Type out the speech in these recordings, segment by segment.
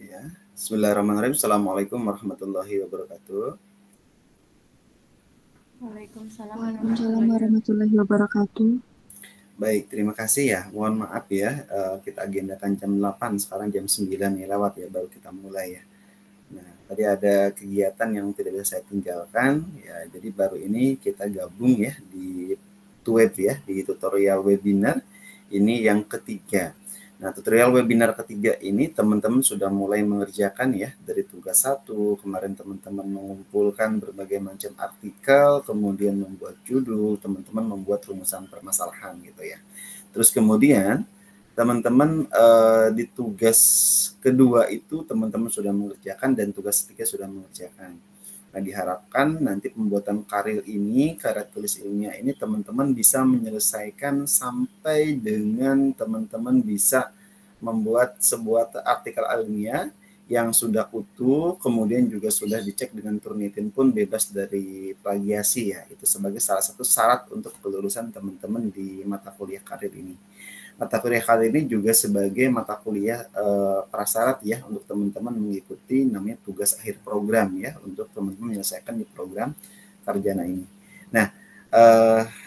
Ya. Bismillahirrahmanirrahim. Assalamualaikum warahmatullahi wabarakatuh. Waalaikumsalam Waalaikumsalam warahmatullahi warahmatullahi wabarakatuh. Baik, terima kasih ya. Mohon maaf ya, kita agendakan jam 8, sekarang jam 9 nih lewat ya, baru kita mulai ya. Nah, tadi ada kegiatan yang tidak bisa saya tinggalkan ya, jadi baru ini kita gabung ya di Tuweb ya, di tutorial webinar ini yang ketiga. Nah, tutorial webinar ketiga ini teman-teman sudah mulai mengerjakan ya, dari tugas 1, kemarin teman-teman mengumpulkan berbagai macam artikel, kemudian membuat judul, teman-teman membuat rumusan permasalahan gitu ya. Terus kemudian teman-teman di tugas kedua itu teman-teman sudah mengerjakan dan tugas ketiga sudah mengerjakan. Nah, diharapkan nanti pembuatan karya tulis ilmiah ini teman-teman bisa menyelesaikan sampai dengan teman-teman bisa membuat sebuah artikel ilmiah yang sudah utuh, kemudian juga sudah dicek dengan Turnitin pun bebas dari plagiasi ya. Itu sebagai salah satu syarat untuk kelulusan teman-teman di mata kuliah karir ini. Mata kuliah kali ini juga sebagai mata kuliah prasyarat ya untuk teman-teman mengikuti namanya tugas akhir program ya, untuk teman-teman menyelesaikan di program sarjana ini. Nah,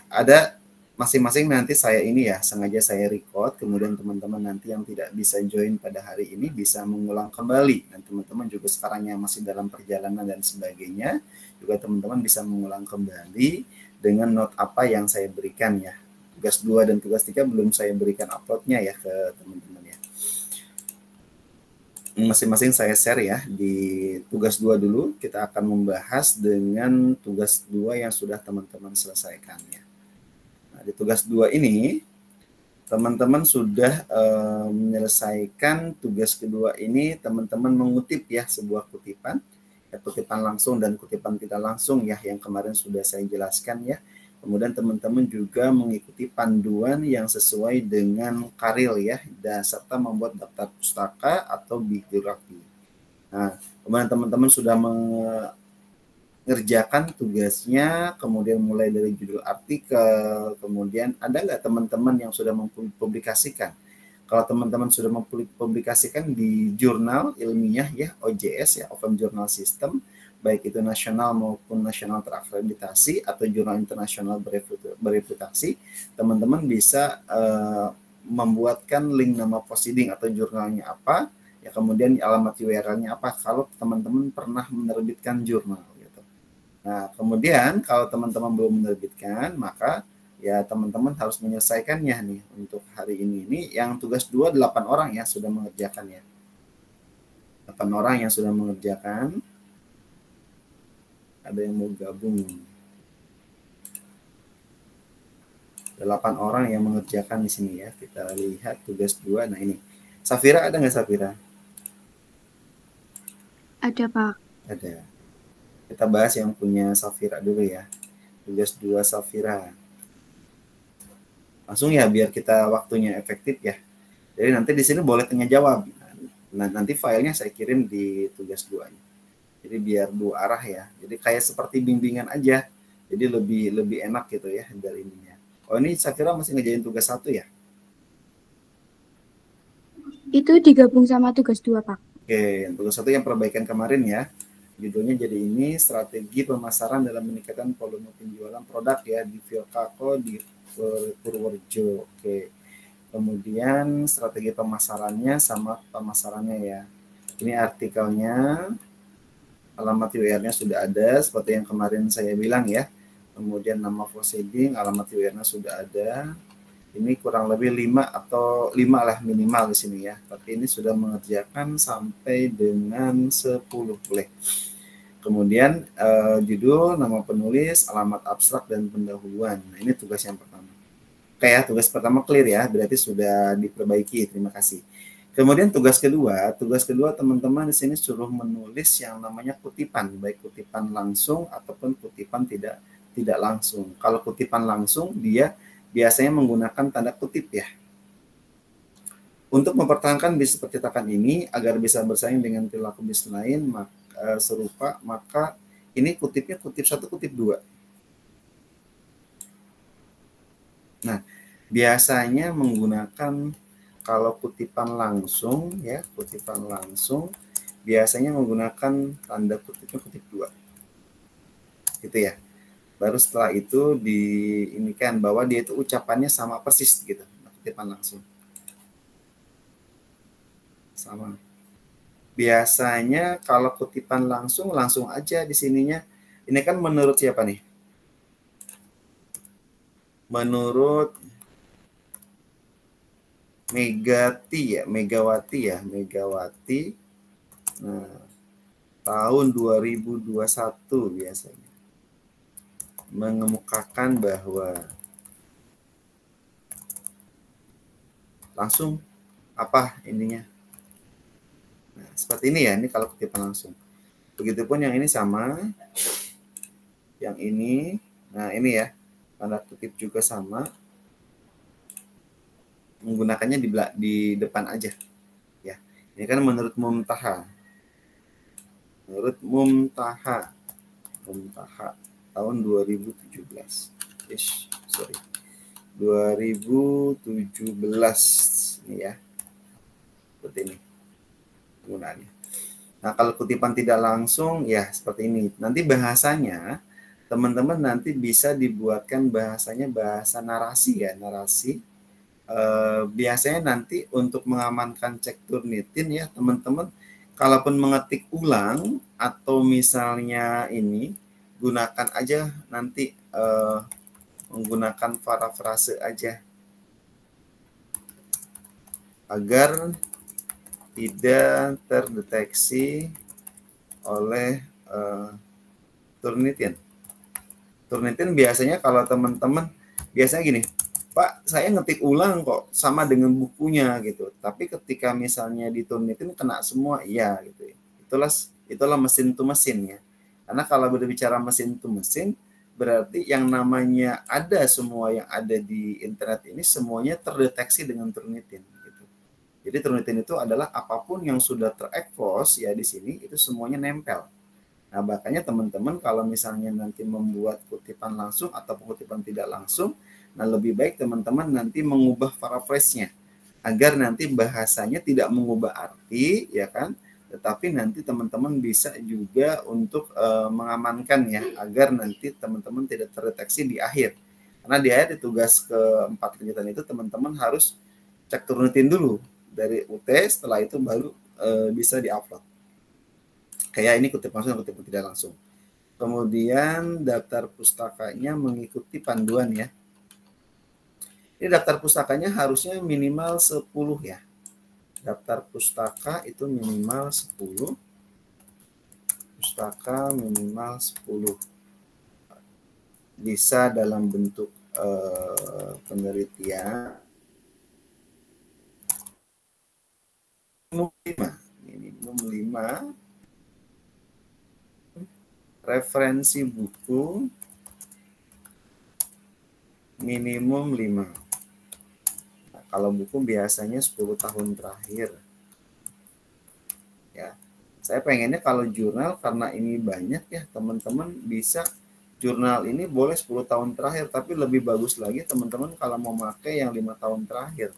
ada masing-masing nanti saya ini ya sengaja saya record, kemudian teman-teman nanti yang tidak bisa join pada hari ini bisa mengulang kembali, dan teman-teman juga sekarang yang masih dalam perjalanan dan sebagainya juga teman-teman bisa mengulang kembali dengan note apa yang saya berikan ya. Tugas 2 dan tugas 3 belum saya berikan uploadnya ya ke teman-teman ya. Masing-masing saya share ya. Di tugas 2 dulu kita akan membahas dengan tugas 2 yang sudah teman-teman selesaikan ya. Nah, di tugas 2 ini teman-teman sudah menyelesaikan tugas kedua ini, teman-teman mengutip ya sebuah kutipan, ya, kutipan langsung dan kutipan tidak langsung ya, yang kemarin sudah saya jelaskan ya. Kemudian teman-teman juga mengikuti panduan yang sesuai dengan karil ya, dan serta membuat daftar pustaka atau bibliografi. Nah, kemudian teman-teman sudah mengerjakan tugasnya, kemudian mulai dari judul artikel, kemudian ada nggak teman-teman yang sudah mempublikasikan? Kalau teman-teman sudah mempublikasikan di jurnal ilmiah ya, OJS ya, Open Journal System, baik itu nasional maupun nasional terakreditasi atau jurnal internasional bereputasi, teman-teman bisa membuatkan link nama proceeding atau jurnalnya apa, ya kemudian alamat URL-nya apa kalau teman-teman pernah menerbitkan jurnal gitu. Nah, kemudian kalau teman-teman belum menerbitkan, maka ya teman-teman harus menyelesaikannya nih untuk hari ini. Ini yang tugas 2 8 orang ya sudah mengerjakan ya. 8 orang yang sudah mengerjakan. Ada yang mau gabung. 8 orang yang mengerjakan di sini ya. Kita lihat tugas 2. Nah, ini. Safira ada nggak Safira? Ada, Pak. Ada. Kita bahas yang punya Safira dulu ya. Tugas 2 Safira. Langsung ya biar kita waktunya efektif ya. Jadi nanti di sini boleh tanya jawab. Nah, nanti filenya saya kirim di tugas 2. Jadi biar 2 arah ya. Jadi kayak seperti bimbingan aja. Jadi lebih enak gitu ya dari ininya. Oh, ini saya kira masih ngejain tugas 1 ya? Itu digabung sama tugas 2, Pak. Oke, tugas 1 yang perbaikan kemarin ya. Judulnya jadi ini, strategi pemasaran dalam meningkatkan volume penjualan produk ya di Vilkako di Purworejo. Oke. Kemudian strategi pemasarannya sama pemasarannya ya. Ini artikelnya, alamat URL-nya sudah ada seperti yang kemarin saya bilang ya. Kemudian nama proceeding, alamat URL-nya sudah ada. Ini kurang lebih 5 atau 5 lah minimal di sini ya. Tapi ini sudah mengerjakan sampai dengan 10 boleh. Kemudian judul, nama penulis, alamat abstrak dan pendahuluan. Nah, ini tugas yang pertama. Oke ya, tugas pertama clear ya, berarti sudah diperbaiki. Terima kasih. Kemudian tugas kedua teman-teman di sini suruh menulis yang namanya kutipan, baik kutipan langsung ataupun kutipan tidak langsung. Kalau kutipan langsung dia biasanya menggunakan tanda kutip ya. Untuk mempertahankan bisnis percetakan ini agar bisa bersaing dengan perilaku bisnis lain serupa, maka ini kutipnya kutip 1, kutip 2. Nah, biasanya menggunakan Kalau kutipan langsung ya, kutipan langsung biasanya menggunakan tanda kutipnya kutip 2. Gitu ya. Baru setelah itu diinikan bahwa dia itu ucapannya sama persis gitu, kutipan langsung. Sama. Biasanya kalau kutipan langsung aja di sininya. Ini kan menurut siapa nih? Menurut Megawati. Nah, tahun 2021 biasanya mengemukakan bahwa langsung apa ininya. Nah, seperti ini ya, ini kalau kutipan langsung. Begitupun yang ini sama. Yang ini, nah ini ya, tanda kutip juga sama. Menggunakannya di depan aja. Ya, ini kan menurut Muntaha. Menurut Muntaha tahun 2017. Sorry. 2017 ini ya. Seperti ini penggunaannya. Nah, kalau kutipan tidak langsung ya seperti ini. Nanti bahasanya teman-teman nanti bisa dibuatkan bahasanya bahasa narasi ya, narasi. Biasanya nanti untuk mengamankan cek Turnitin ya teman-teman, kalaupun mengetik ulang atau misalnya ini gunakan aja nanti menggunakan parafrase aja agar tidak terdeteksi oleh Turnitin. Turnitin biasanya kalau teman-teman biasanya gini, Pak, saya ngetik ulang kok sama dengan bukunya gitu. Tapi ketika misalnya di Turnitin kena semua, iya gitu. Itulah mesin to mesin ya. Karena kalau berbicara mesin to mesin, berarti yang namanya ada semua yang ada di internet ini semuanya terdeteksi dengan Turnitin. Gitu. Jadi Turnitin itu adalah apapun yang sudah terekspos ya di sini itu semuanya nempel. Nah, makanya teman-teman kalau misalnya nanti membuat kutipan langsung atau kutipan tidak langsung, nah lebih baik teman-teman nanti mengubah paraphrase-nya agar nanti bahasanya tidak mengubah arti, ya kan? Tetapi nanti teman-teman bisa juga untuk mengamankan ya, agar nanti teman-teman tidak terdeteksi di akhir. Karena di akhir di tugas keempat kegiatan itu teman-teman harus cek turunin dulu dari UT, setelah itu baru bisa diupload. Kayak ini kutip langsung, kutip tidak langsung. Kemudian daftar pustakanya mengikuti panduan ya. Ini daftar pustakanya harusnya minimal 10 ya. Daftar pustaka itu minimal 10. Pustaka minimal 10. Bisa dalam bentuk penelitian. Minimum 5. Referensi buku minimum 5. Nah, kalau buku biasanya 10 tahun terakhir. Ya. Saya pengennya kalau jurnal karena ini banyak ya, teman-teman bisa jurnal ini boleh 10 tahun terakhir, tapi lebih bagus lagi teman-teman kalau mau pakai yang 5 tahun terakhir.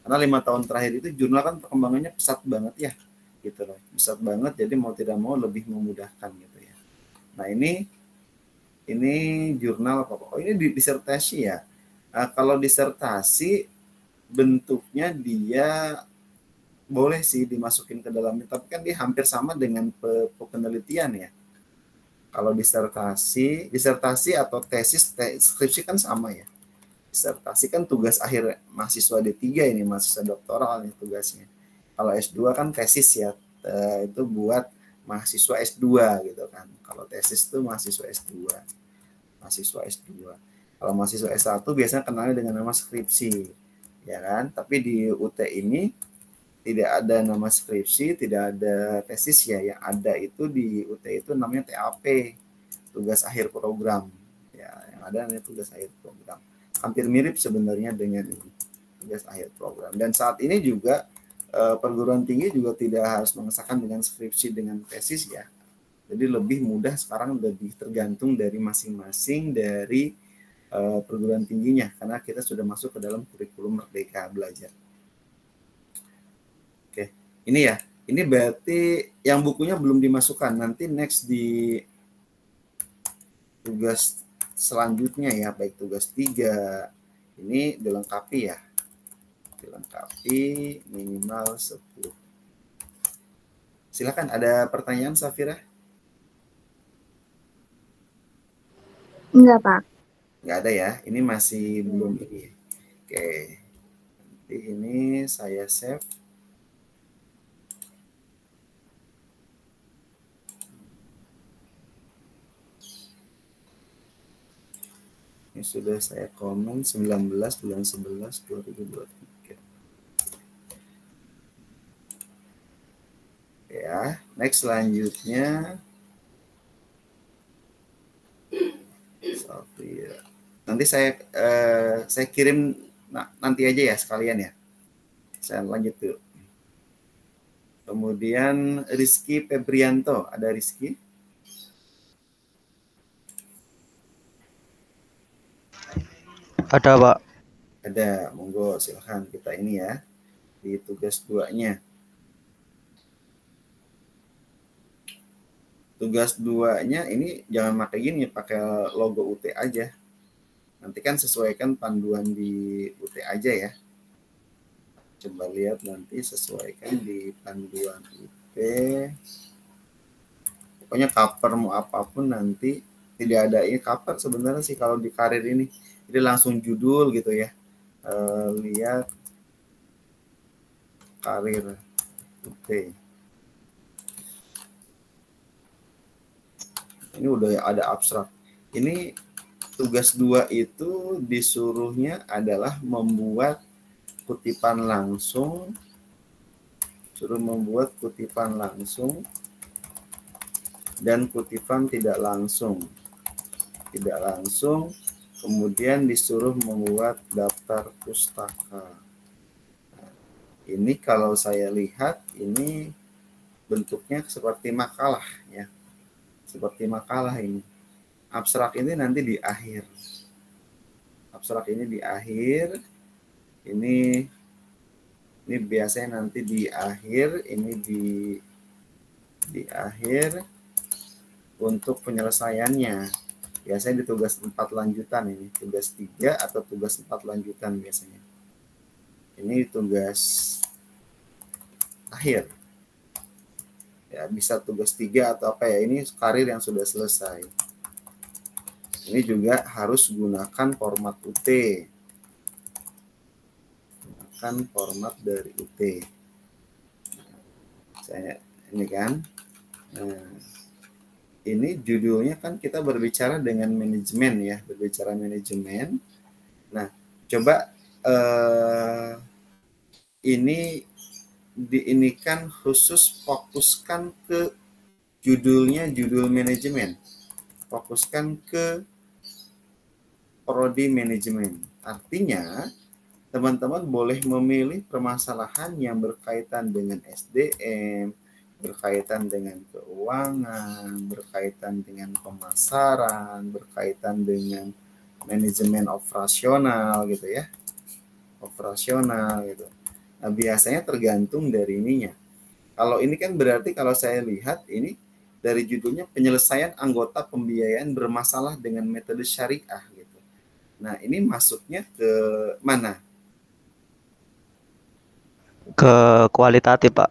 Karena 5 tahun terakhir itu jurnal kan perkembangannya pesat banget ya. Gitu loh. Pesat banget, jadi mau tidak mau lebih memudahkan gitu ya. Nah, ini jurnal apa? Oh, ini disertasi ya. Nah, kalau disertasi bentuknya dia boleh sih dimasukin ke dalamnya, tapi kan dia hampir sama dengan penelitian ya. Kalau disertasi atau tesis, skripsi kan sama ya. Disertasi kan tugas akhir mahasiswa D3 ini, mahasiswa doktoral nih tugasnya. Kalau S2 kan tesis ya, itu buat mahasiswa S2 gitu kan. Kalau tesis itu mahasiswa S2. Kalau mahasiswa S1 biasanya kenalnya dengan nama skripsi, ya kan? Tapi di UT ini tidak ada nama skripsi, tidak ada tesis ya. Yang ada itu di UT itu namanya TAP, tugas akhir program. Ya, yang ada namanya tugas akhir program. Hampir mirip sebenarnya dengan ini, tugas akhir program. Dan saat ini juga perguruan tinggi juga tidak harus mengesahkan dengan skripsi dengan tesis ya. Jadi lebih mudah sekarang, lebih tergantung dari masing-masing dari perguruan tingginya karena kita sudah masuk ke dalam kurikulum Merdeka Belajar. Ini ya, ini berarti yang bukunya belum dimasukkan. Nanti next di tugas selanjutnya ya, baik tugas 3 ini dilengkapi ya. Dilengkapi minimal 10. Silakan, ada pertanyaan Safira? Enggak, Pak. Nggak ada ya, ini masih belum ini. Oke, nanti ini saya save. Ini sudah saya komen 19 bulan 11 2023. Ya, next selanjutnya Safira. Nanti saya kirim nanti aja ya sekalian ya. Saya lanjut dulu. Kemudian Rizky Febrianto, ada Rizky? Ada, Pak. Ada, monggo silahkan kita ini ya di tugas 2-nya. Tugas 2-nya ini jangan pakai gini, pakai logo UT aja. Nanti kan sesuaikan panduan di UT aja ya. Coba lihat nanti sesuaikan di panduan UT. Pokoknya cover mau apapun nanti tidak ada ini cover sebenarnya sih kalau di karir ini. Jadi langsung judul gitu ya. Lihat karir UT. Ini udah ada abstrak. Ini tugas 2 itu disuruhnya adalah membuat kutipan langsung. Suruh membuat kutipan langsung dan kutipan tidak langsung. Tidak langsung, kemudian disuruh membuat daftar pustaka. Nah, ini kalau saya lihat ini bentuknya seperti makalah ya. Seperti makalah ini. Abstrak ini nanti di akhir. Abstrak ini di akhir. Ini biasanya nanti di akhir, ini di akhir untuk penyelesaiannya. Biasanya di tugas 4 lanjutan ini, tugas 3 atau tugas 4 lanjutan biasanya. Ini tugas akhir. Ya, bisa tugas 3 atau apa ya, ini karir yang sudah selesai. Ini juga harus gunakan format UT. Gunakan format dari UT. Saya ini kan. Nah, ini judulnya kan kita berbicara dengan manajemen ya, berbicara manajemen. Nah, coba ini diinikan khusus fokuskan ke judulnya, judul manajemen. Fokuskan ke prodi manajemen. Artinya, teman-teman boleh memilih permasalahan yang berkaitan dengan SDM, berkaitan dengan keuangan, berkaitan dengan pemasaran, berkaitan dengan manajemen operasional gitu ya. Operasional gitu. Nah, biasanya tergantung dari ininya. Kalau ini kan berarti kalau saya lihat ini dari judulnya penyelesaian anggota pembiayaan bermasalah dengan metode syariah gitu. Nah, ini masuknya ke mana? Ke kualitatif, Pak.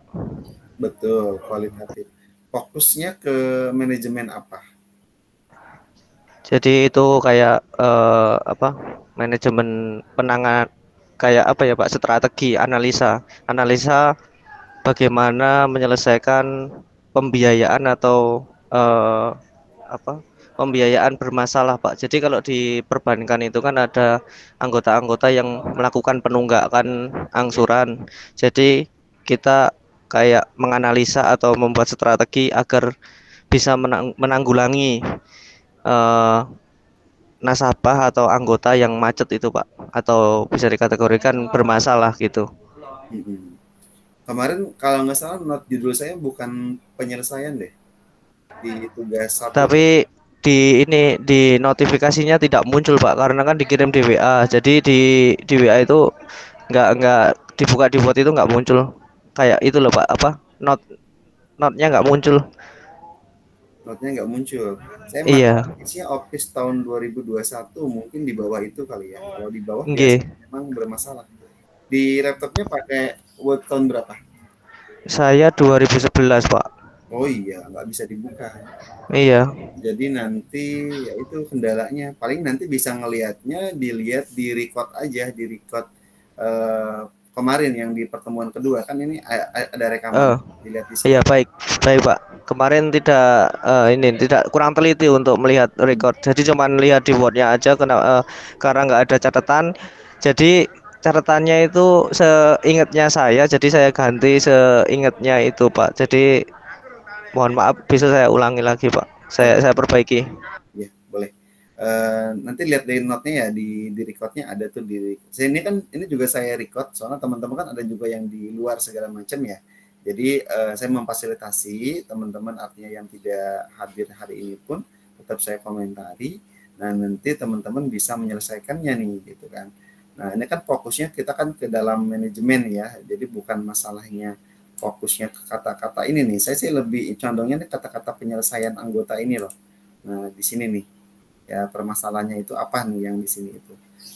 Betul, kualitatif. Fokusnya ke manajemen apa? Jadi itu kayak manajemen penanganan, kayak apa ya, Pak, strategi analisa bagaimana menyelesaikan pembiayaan atau pembiayaan bermasalah, Pak. Jadi kalau di perbankan itu kan ada anggota-anggota yang melakukan penunggakan angsuran. Jadi kita kayak menganalisa atau membuat strategi agar bisa menanggulangi nasabah atau anggota yang macet itu, Pak, atau bisa dikategorikan bermasalah gitu. Kemarin kalau nggak salah not judul saya bukan penyelesaian deh di tugas 1. Tapi di notifikasinya tidak muncul, Pak, karena kan dikirim di WA. Jadi di WA itu nggak dibuat itu nggak muncul. kayak itu loh Pak, apa notnya nggak muncul. Notnya nggak muncul. Saya Iya, isinya Office tahun 2021, mungkin di bawah itu kali ya. Kalau di bawah nggih. biasanya memang bermasalah. Di laptopnya pakai Word tahun berapa? Saya 2011 Pak. Oh iya, nggak bisa dibuka. Iya. Jadi nanti ya itu kendalanya. Paling nanti bisa ngelihatnya dilihat di record aja, di record kemarin yang di pertemuan kedua kan ini ada rekaman. Eh, Dilihat di iya situ. baik, baik Pak. Kemarin tidak ini tidak kurang teliti untuk melihat record. Jadi cuman lihat di Word-nya aja karena nggak ada catatan. Jadi catatannya itu seingatnya saya, jadi saya ganti seingatnya itu Pak. Jadi mohon maaf bisa saya ulangi lagi Pak. Oh, Saya perbaiki. ya, boleh. Nanti lihat dari note-nya ya di record-nya ada tuh di saya ini kan ini juga saya record soalnya teman-teman kan ada juga yang di luar segala macam ya. Jadi saya memfasilitasi teman-teman artinya yang tidak hadir hari ini pun tetap saya komentari. Nah, nanti teman-teman bisa menyelesaikannya nih gitu kan. Nah, ini kan fokusnya kita kan ke dalam manajemen ya. Jadi bukan masalahnya fokusnya ke kata-kata ini nih. Saya sih lebih condongnya nih kata-kata penyelesaian anggota ini loh. Nah, di sini nih ya permasalahannya itu apa nih yang di sini itu.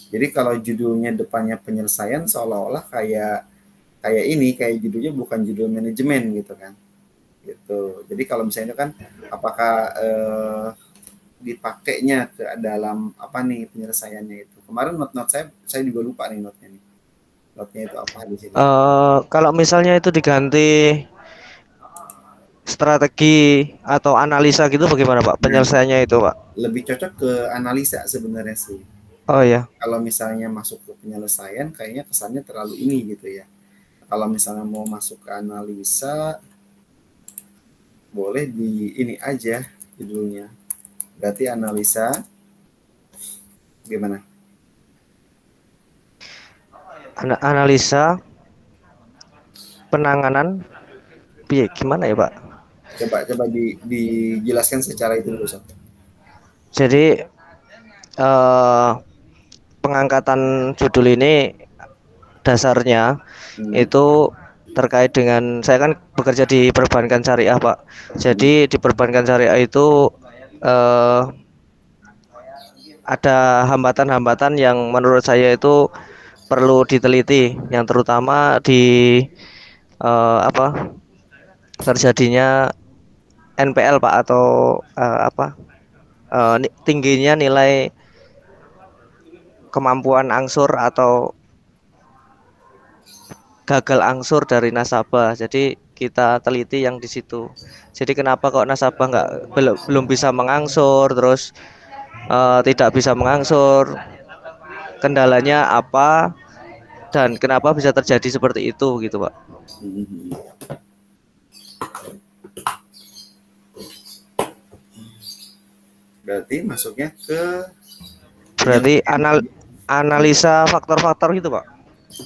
Jadi kalau judulnya depannya penyelesaian seolah-olah kayak kayak ini kayak judulnya bukan judul manajemen gitu kan. Gitu. Jadi kalau misalnya kan apakah dipakainya ke dalam apa nih penyelesaiannya itu. Kemarin not-not saya juga lupa nih notnya nih. Notnya itu apa di sini. Kalau misalnya itu diganti strategi atau analisa gitu bagaimana Pak? Nah, Penyelesaiannya itu Pak. lebih cocok ke analisa sebenarnya sih. Oh ya. Kalau misalnya masuk ke penyelesaian kayaknya kesannya terlalu ini gitu ya. Kalau misalnya mau masuk ke analisa boleh di ini aja judulnya. Berarti analisa gimana? Analisa penanganan gimana ya Pak? Coba coba dijelaskan secara itu dulu Sob. Jadi eh, pengangkatan judul ini dasarnya Hmm. itu terkait dengan saya kan bekerja di perbankan syariah Pak. Hmm. Jadi di perbankan syariah itu eh, ada hambatan-hambatan yang menurut saya itu perlu diteliti, yang terutama di apa terjadinya NPL Pak atau apa tingginya nilai kemampuan angsur atau gagal angsur dari nasabah. Jadi kita teliti yang di situ. Jadi kenapa kok nasabah belum bisa mengangsur, terus tidak bisa mengangsur, kendalanya apa, dan kenapa bisa terjadi seperti itu gitu Pak. Hmm. Berarti masuknya ke Berarti penyelesaian. analisa faktor-faktor gitu Pak,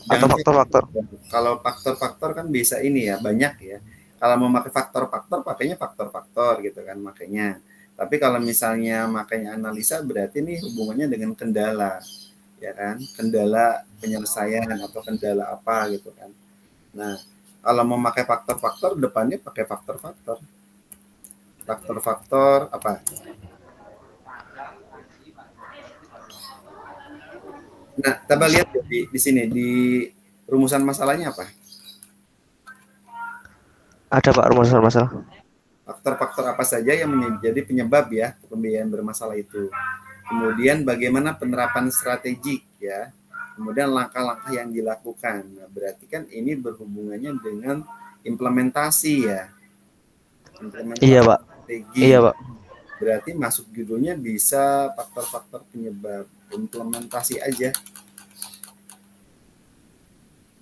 atau Jangan faktor-faktor. kalau faktor-faktor kan bisa ini ya banyak ya. Kalau mau pakai faktor-faktor pakainya faktor-faktor gitu kan makanya. Tapi kalau misalnya makanya analisa berarti ini hubungannya dengan kendala ya kan, kendala penyelesaian atau kendala apa gitu kan. Nah, kalau mau pakai faktor-faktor depannya pakai faktor-faktor. Faktor-faktor apa? Nah, coba lihat di sini di rumusan masalahnya apa? Ada Pak rumusan masalah. Faktor-faktor apa saja yang menjadi penyebab ya pembiayaan bermasalah itu. Kemudian bagaimana penerapan strategik ya. Kemudian langkah-langkah yang dilakukan. Nah, berarti kan ini berhubungannya dengan implementasi ya. Iya Implementasi Pak, strategi. iya Pak. Berarti masuk judulnya bisa faktor-faktor penyebab implementasi aja.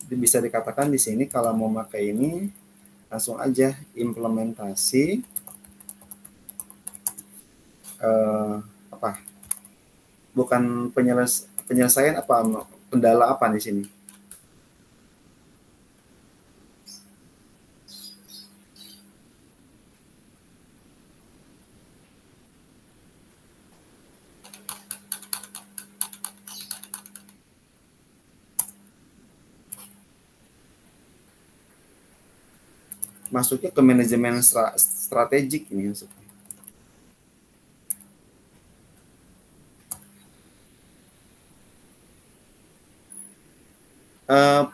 Jadi bisa dikatakan di sini kalau mau pakai ini langsung aja implementasi apa? Bukan penyelesaian apa kendala apa di sini? masuknya ke manajemen strategik ini maksudnya.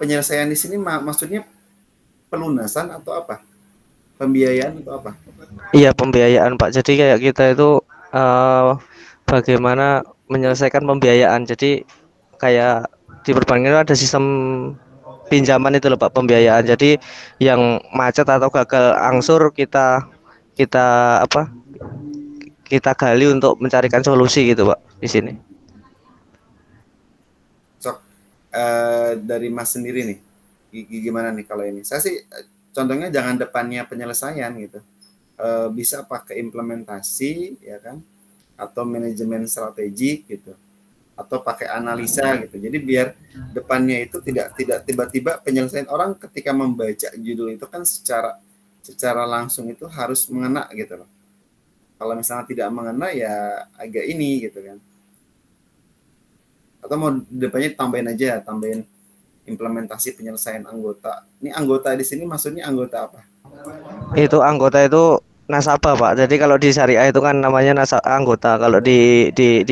Penyelesaian di sini maksudnya pelunasan atau apa? Pembiayaan atau apa? Iya, pembiayaan Pak. Jadi kayak kita itu bagaimana menyelesaikan pembiayaan. Jadi kayak di perbankan itu ada sistem pinjaman itu loh Pak, pembiayaan. Jadi yang macet atau gagal angsur kita kita apa? Kita gali untuk mencarikan solusi gitu Pak di sini. Sok dari Mas sendiri nih, gimana nih kalau ini? Saya sih contohnya jangan depannya penyelesaian gitu. Bisa pakai implementasi ya kan, atau manajemen strategik gitu, atau pakai analisa gitu. Jadi biar depannya itu tidak tiba-tiba penyelesaian. Orang ketika membaca judul itu kan secara langsung itu harus mengena gitu loh. Kalau misalnya tidak mengena ya agak ini gitu kan. Atau mau depannya tambahin implementasi penyelesaian anggota. Ini anggota di sini maksudnya anggota apa? Itu anggota itu nasabah Pak. Jadi kalau di syariah itu kan namanya anggota. Kalau di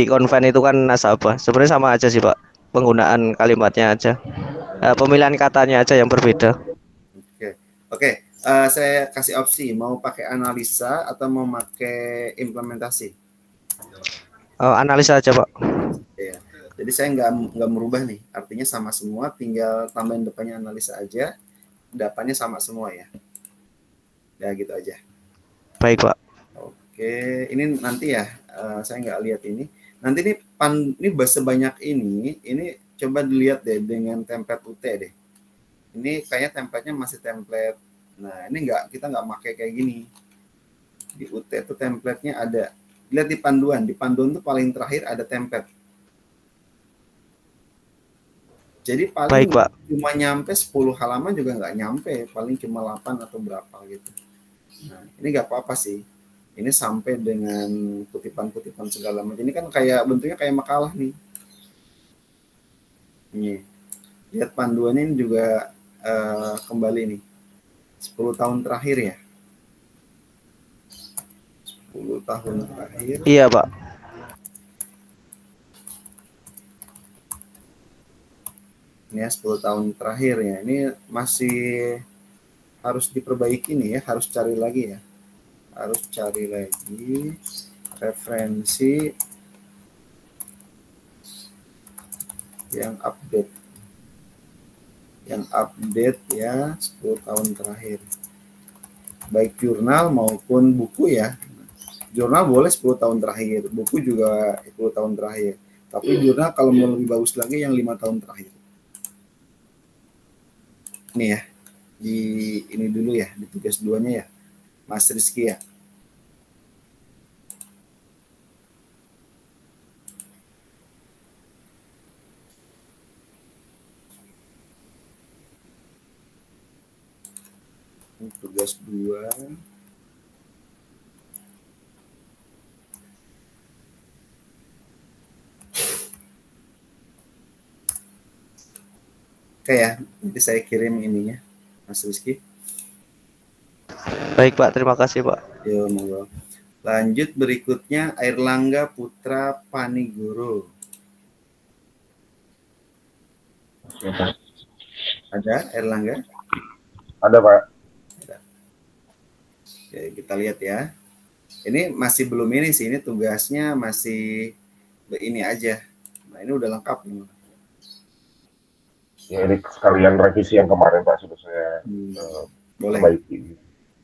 konven itu kan nasabah. Sebenarnya sama aja sih Pak. Penggunaan kalimatnya aja. Pemilihan katanya aja yang berbeda. Oke. Saya kasih opsi mau pakai analisa atau mau pakai implementasi. Analisa aja Pak. Ya. Jadi saya nggak merubah nih. Artinya sama semua, tinggal tambahin depannya analisa aja. Depannya sama semua ya. Ya gitu aja. Baik Pak. Oke, ini nanti ya, saya nggak lihat ini. Nanti ini sebanyak ini coba dilihat deh dengan template UT deh. Ini kayaknya template-nya masih template. Nah, ini kita nggak pakai kayak gini. Di UT itu template-nya ada. Lihat di panduan tuh paling terakhir ada template. Jadi paling Baik Pak. cuma nyampe 10 halaman juga nggak nyampe, paling cuma 8 atau berapa gitu. Nah, ini nggak apa-apa sih. Ini sampai dengan kutipan-kutipan segala macam. Ini kan kayak bentuknya kayak makalah nih. Ini. Lihat panduannya ini juga kembali nih. 10 tahun terakhir ya. 10 tahun terakhir. Iya Pak. Ini ya 10 tahun terakhir ya. Ini masih harus diperbaiki nih ya. Harus cari lagi ya. Harus cari lagi referensi yang update ya 10 tahun terakhir, baik jurnal maupun buku ya. Jurnal boleh 10 tahun terakhir, buku juga 10 tahun terakhir, tapi jurnal kalau mau lebih bagus lagi yang 5 tahun terakhir. Ini ya, di ini dulu ya, di tugas 2-nya ya Mas Rizky ya. Tugas 2. Oke ya, nanti saya kirim ininya Mas Rizky. Baik Pak, terima kasih Pak. Yo, monggo. Lanjut berikutnya Airlangga Putra Panigoro. Ada Airlangga? Ada Pak. Ada. Oke, kita lihat ya. Ini masih belum ini sih, ini tugasnya masih ini aja. Nah, ini udah lengkap nih. Ya, ini sekalian revisi yang kemarin Pak, sudah saya boleh. perbaiki.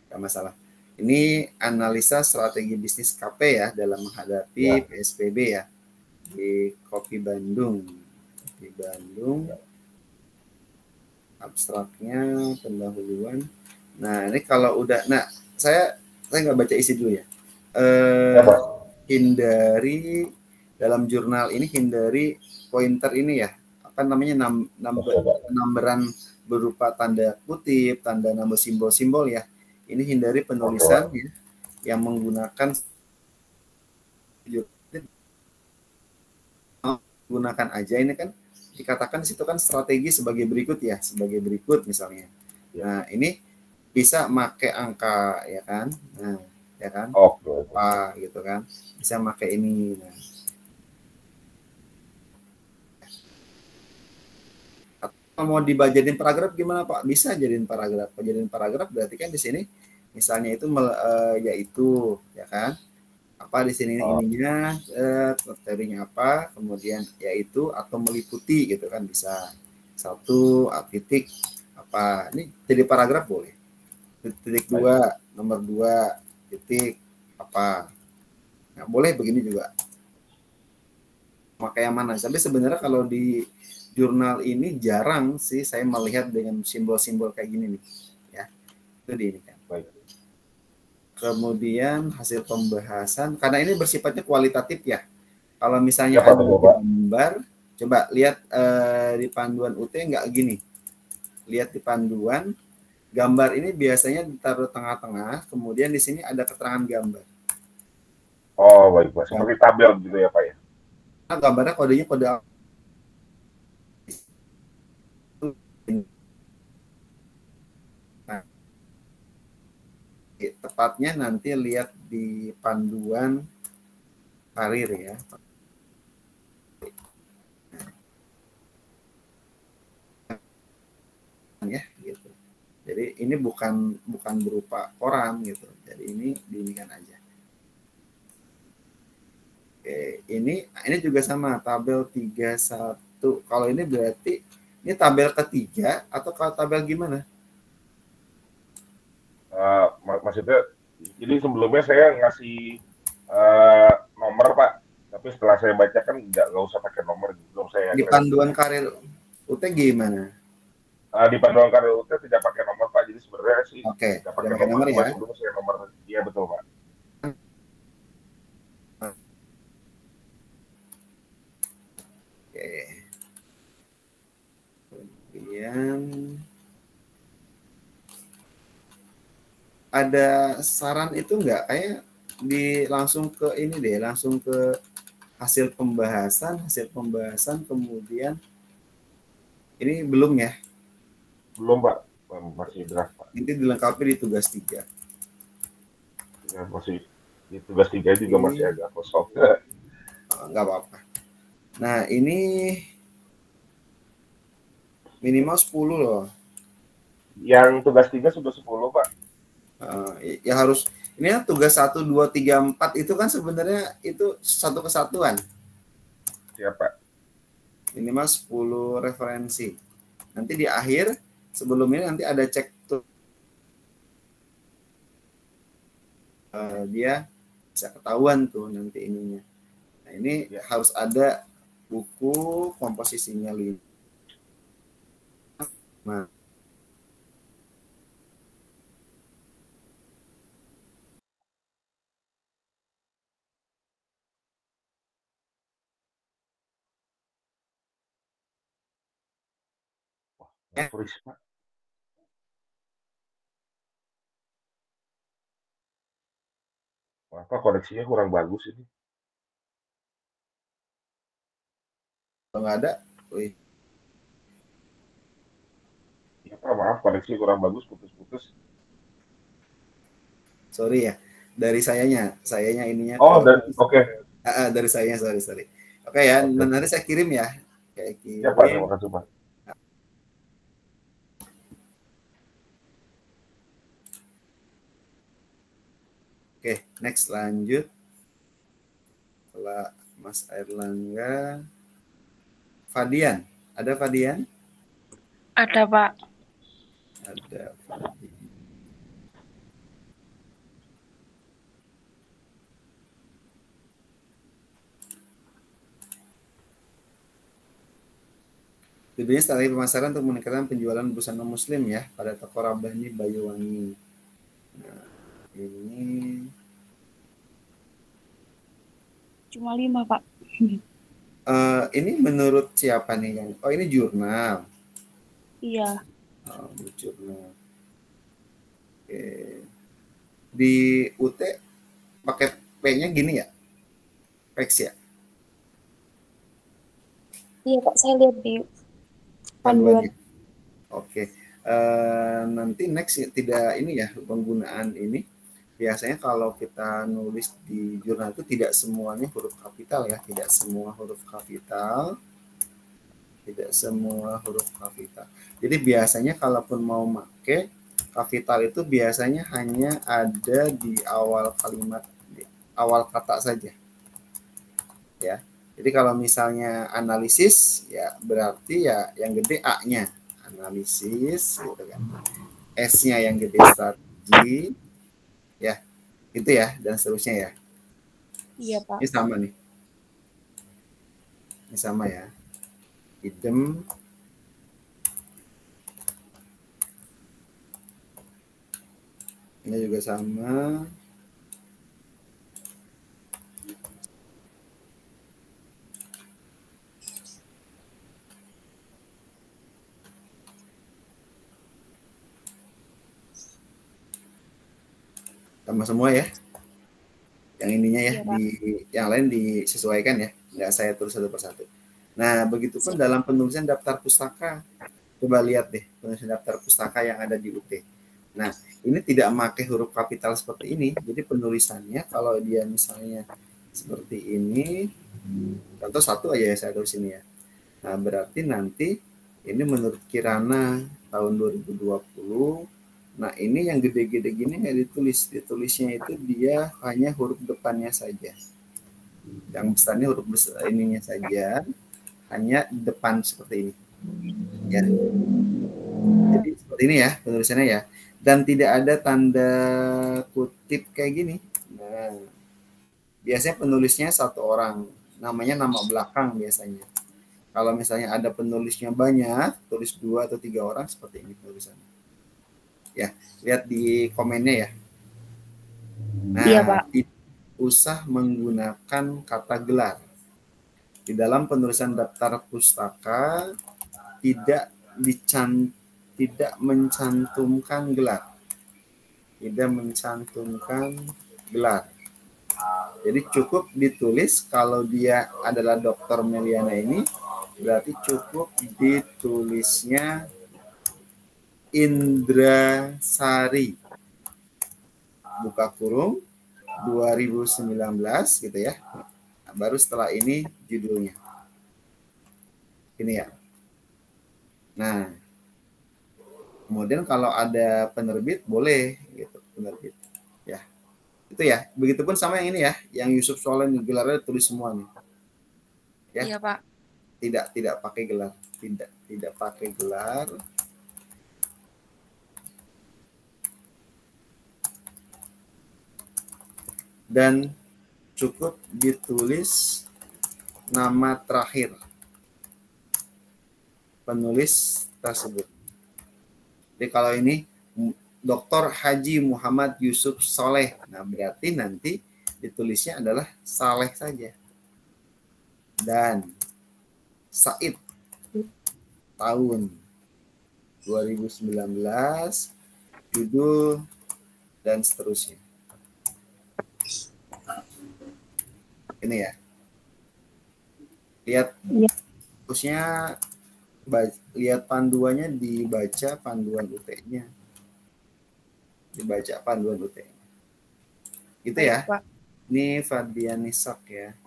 Gak masalah. Ini analisa strategi bisnis KP ya dalam menghadapi PSBB ya di Kopi Bandung. Kopi Bandung. Abstraknya pendahuluan. Nah, ini kalau udah, saya nggak baca isi dulu ya. Hindari dalam jurnal ini, hindari pointer ini ya, apa namanya, numberan berupa tanda kutip, tanda nama simbol-simbol ya. Ini hindari penulisan ya, yang menggunakan aja. Ini kan dikatakan di situ kan strategi sebagai berikut ya, sebagai berikut misalnya. Nah, ini bisa make angka ya kan. Nah, ya kan? Oke. Apa gitu kan. Bisa make ini. Nah, mau dijadiin paragraf gimana Pak? Bisa jadiin paragraf. Jadiin paragraf berarti kan di sini misalnya itu yaitu ya kan? Apa di sini ininya materinya apa, kemudian yaitu atau meliputi gitu kan bisa. Satu titik apa. Ini jadi paragraf boleh. Titik 2, nomor 2 titik apa. Nah, boleh begini juga. Maka yang mana? Tapi sebenarnya kalau di jurnal ini jarang sih saya melihat dengan simbol-simbol kayak gini nih. Ya, itu di ini kan. Baik. Kemudian hasil pembahasan, karena ini bersifatnya kualitatif ya. Kalau misalnya Siapa ada tuh, Pak? gambar, coba lihat di panduan UT nggak gini. Lihat di panduan, gambar ini biasanya ditaruh tengah-tengah, kemudian di sini ada keterangan gambar. Oh, baik, Pak. Seperti tabel gitu ya, Pak ya? Nah, gambarnya kodenya kode nah, tepatnya nanti lihat di panduan karir ya. Ya gitu. Jadi ini bukan berupa koran gitu. Jadi ini diinikan aja. Oke, ini juga sama tabel 31. Kalau ini berarti ini tabel ketiga atau kalau tabel gimana? Maksudnya, jadi sebelumnya saya ngasih nomor, Pak. Tapi setelah saya baca kan nggak usah pakai nomor. Belum saya Di yakin. panduan karir UT gimana? Di panduan karir UT tidak pakai nomor, Pak. Jadi sebenarnya sih Oke, tidak tidak pakai pakai nomor. nomor Cuma ya. sebelumnya saya nomor. Iya, betul, Pak. Oke. Kemudian ada saran itu enggak? Kayak langsung ke ini deh, langsung ke hasil pembahasan, kemudian ini belum ya? Belum, Pak. Masih draft, Pak. Nanti dilengkapi di tugas 3. Ya, masih di tugas 3 juga masih agak kosong. Enggak apa-apa. Nah, ini minimal 10 loh. Yang tugas 3 sudah 10, Pak. Ya harus, ini ya tugas 1, 2, 3, 4 itu kan sebenarnya itu satu kesatuan. Siapa? Minimal 10 referensi. Nanti di akhir, sebelum ini nanti ada cek tuh. Dia bisa ketahuan tuh nanti ininya. Nah, ini Ya. harus ada buku komposisinya 5. Turis, Pak. Apa koneksinya kurang bagus ini? Kalau nggak ada, wih, Ya, Pak, maaf koneksi kurang bagus, putus-putus. sorry ya. Dari sayanya ininya Oh, dan putus. oke. Dari sayanya, sorry. Oke ya, Oke. nanti saya kirim ya. Kayak Ya, Pak, kirim. terima kasih, Pak. Oke, next lanjut. Setelah Mas Airlangga, Fadian. Ada Fadian? Ada, Pak. Ada Fadian. Tujuannya strategi pemasaran untuk meningkatkan penjualan busana muslim ya pada toko Rabbani Banyuwangi. Nah, ini Cuma 5, Pak. ini menurut siapa nih yang? Oh, ini jurnal. Iya. Oh, jurnal. Oke. Di UT pakai P-nya gini ya? Pex ya? Iya, Pak. Saya lihat di panduan. Panduannya. Oke. Nanti next tidak ini ya, penggunaan ini biasanya kalau kita nulis di jurnal itu tidak semuanya huruf kapital ya, tidak semua huruf kapital, tidak semua huruf kapital. Jadi biasanya kalaupun mau make kapital itu biasanya hanya ada di awal kalimat, di awal kata saja ya. Jadi kalau misalnya analisis ya berarti ya yang gede A-nya analisis gitu kan. S-nya yang gede strategi ya. Itu ya dan seterusnya ya. Iya, Pak. Ini sama nih. Ini sama ya. Idem. Ini juga sama. Sama semua ya. Yang ininya ya, Iya, Pak. di yang lain disesuaikan ya. Nggak saya tulis satu persatu. Nah, begitupun dalam penulisan daftar pustaka. Coba lihat deh penulisan daftar pustaka yang ada di UT. Nah, ini tidak memakai huruf kapital seperti ini. Jadi penulisannya kalau dia misalnya seperti ini, contoh satu aja ya saya tulis ini ya. Nah, berarti nanti ini menurut Kirana tahun 2020. Nah, ini yang gede-gede gini nggak ditulis. Ditulisnya itu dia hanya huruf depannya saja. Yang besarnya huruf besar ininya saja, hanya depan seperti ini. Ya. Jadi seperti ini ya penulisannya ya. Dan tidak ada tanda kutip kayak gini. Nah, biasanya penulisnya satu orang, namanya nama belakang biasanya. Kalau misalnya ada penulisnya banyak, tulis 2 atau 3 orang seperti ini penulisannya. Ya, lihat di komennya ya. Nah, Iya, Pak. tidak usah menggunakan kata gelar. Di dalam penulisan daftar pustaka tidak mencantumkan gelar. Tidak mencantumkan gelar. Jadi cukup ditulis kalau dia adalah Dr. Meliana ini berarti cukup ditulisnya Indrasari buka kurung 2019 gitu ya. Nah, baru setelah ini judulnya. Ini ya. Nah, kemudian kalau ada penerbit boleh gitu, penerbit. Ya. Itu ya. Begitupun sama yang ini ya, yang Yusuf Solen gelarnya tulis semua nih. Ya. Iya, Pak. Tidak pakai gelar. Tidak pakai gelar. Dan cukup ditulis nama terakhir penulis tersebut. Jadi kalau ini Dr. Haji Muhammad Yusuf Soleh, nah berarti nanti ditulisnya adalah Saleh saja. Dan Said tahun 2019, judul dan seterusnya. Ini ya. Lihat terusnya, lihat panduannya, dibaca panduan UT-nya. Dibaca panduan UT-nya. Gitu ya. Pak. Ini Fadian Nisak ya.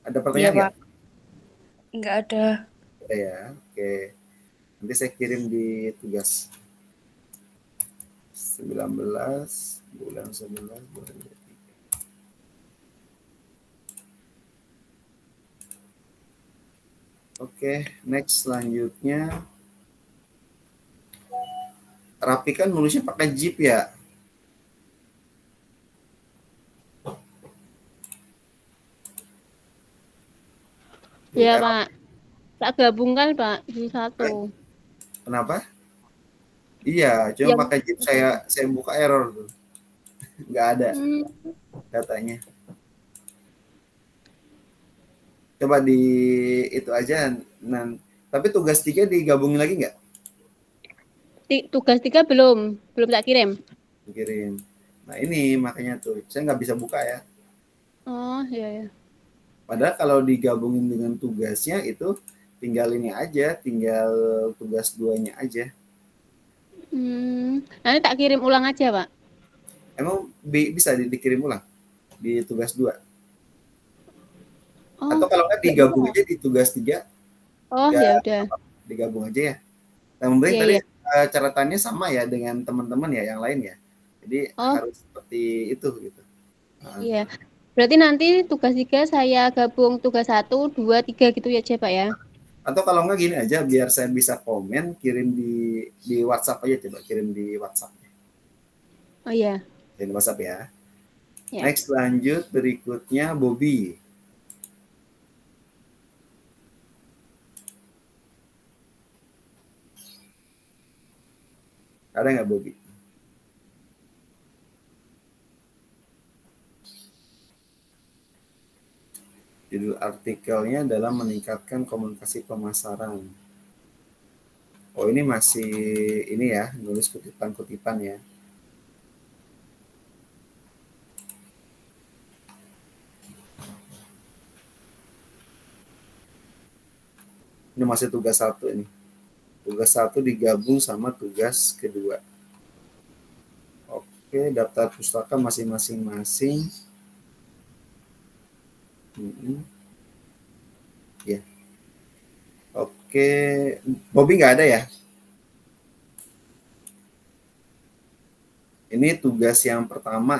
Ada Iya, pertanyaan nggak? Pak. Nggak ada. Ada ya. Oke. Nanti saya kirim di tugas. 19 bulan 11 2023. Oke, next selanjutnya. Rapikan nulisnya pakai zip ya. Iya, Pak. Tak gabungkan, Pak, di satu. Kenapa? Iya, cuma pakai zip saya buka error tuh. Nggak ada datanya. Coba di itu aja. Tapi tugas 3 digabungin lagi nggak? Tugas 3 belum tak kirim. Kirim. Nah ini makanya tuh saya nggak bisa buka ya. Oh iya ya. Padahal kalau digabungin dengan tugasnya itu tinggal ini aja, tinggal tugas 2-nya aja. Nanti tak kirim ulang aja, Pak. Emang bisa dikirim ulang di tugas 2? Oh, Atau kalau nggak nggak digabung bisa. aja di tugas 3, Oh, nggak ya udah. digabung aja ya. Yang penting Iya, tadi iya. catatannya sama ya dengan teman-teman ya yang lain ya. Jadi Oh, harus seperti itu gitu. iya. Berarti nanti tugas 3 saya gabung tugas 1, 2, 3 gitu ya, Pak ya? Atau kalau nggak gini aja, biar saya bisa komen, kirim di WhatsApp aja, coba kirim di WhatsApp. Oh iya, Kirim di WhatsApp ya. ya. Next, lanjut berikutnya Bobby. Ada nggak Bobby? Judul artikelnya adalah meningkatkan komunikasi pemasaran. Oh, ini masih ini ya, nulis kutipan-kutipan ya. Ini masih tugas 1 ini. Tugas 1 digabung sama tugas kedua. Oke, daftar pustaka masing-masing. Ya. Oke, Bobby nggak ada ya? Ini tugas yang pertama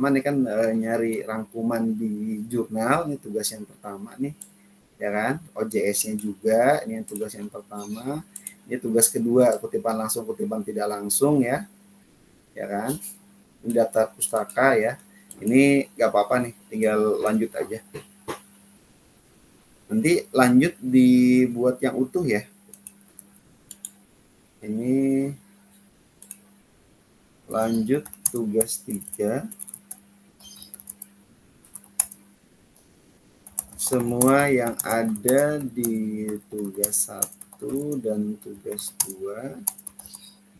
nih kan nyari rangkuman di jurnal, ini tugas yang pertama nih. Ya kan? OJS-nya juga, ini yang tugas yang pertama. Ini tugas kedua, kutipan langsung, kutipan tidak langsung ya. Ya kan? Ini daftar pustaka ya. Ini nggak apa-apa nih, tinggal lanjut aja. Nanti lanjut dibuat yang utuh ya. Ini lanjut tugas 3. Semua yang ada di tugas 1 dan tugas 2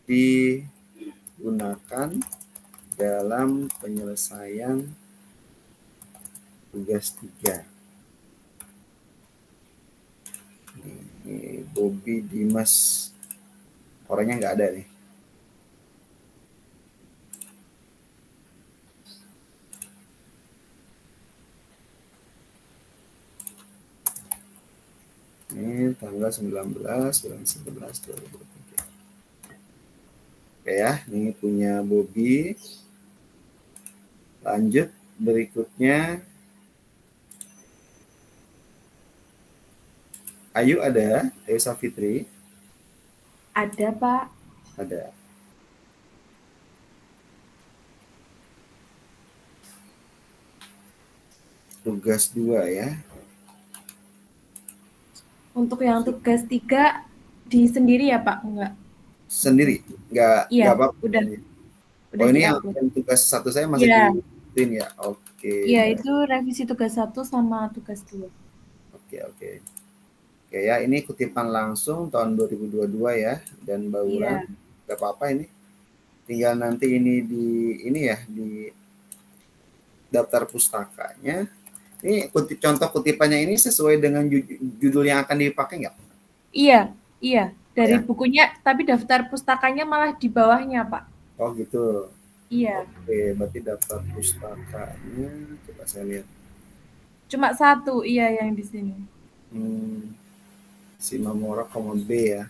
digunakan dalam penyelesaian tugas 3. Ini Bobby Dimas, orangnya nggak ada nih. Ini tanggal 19 bulan 11 2023. Oke ya, ini punya Bobby. Lanjut berikutnya. Ayu ada? Ayu Safitri? Ada, Pak. Ada. Tugas 2 ya. Untuk yang tugas 3 di sendiri ya, Pak? Enggak. Sendiri? Nggak Iya, apa-apa. udah Oh, ini di-upload. yang tugas 1 saya masih Iya. di ya. Oke. Iya, itu revisi tugas 1 sama tugas 2. Oke. Oke ya, ini kutipan langsung tahun 2022 ya, dan bauran. Nggak apa-apa ini. Tinggal nanti ini di daftar pustakanya. Ini contoh kutipannya ini sesuai dengan judul yang akan dipakai nggak? Iya. Dari bukunya, tapi daftar pustakanya malah di bawahnya, Pak. Oh gitu. Iya. Oke, berarti daftar pustakanya, coba saya lihat. Cuma 1, iya yang di sini. Simamora Common B ya.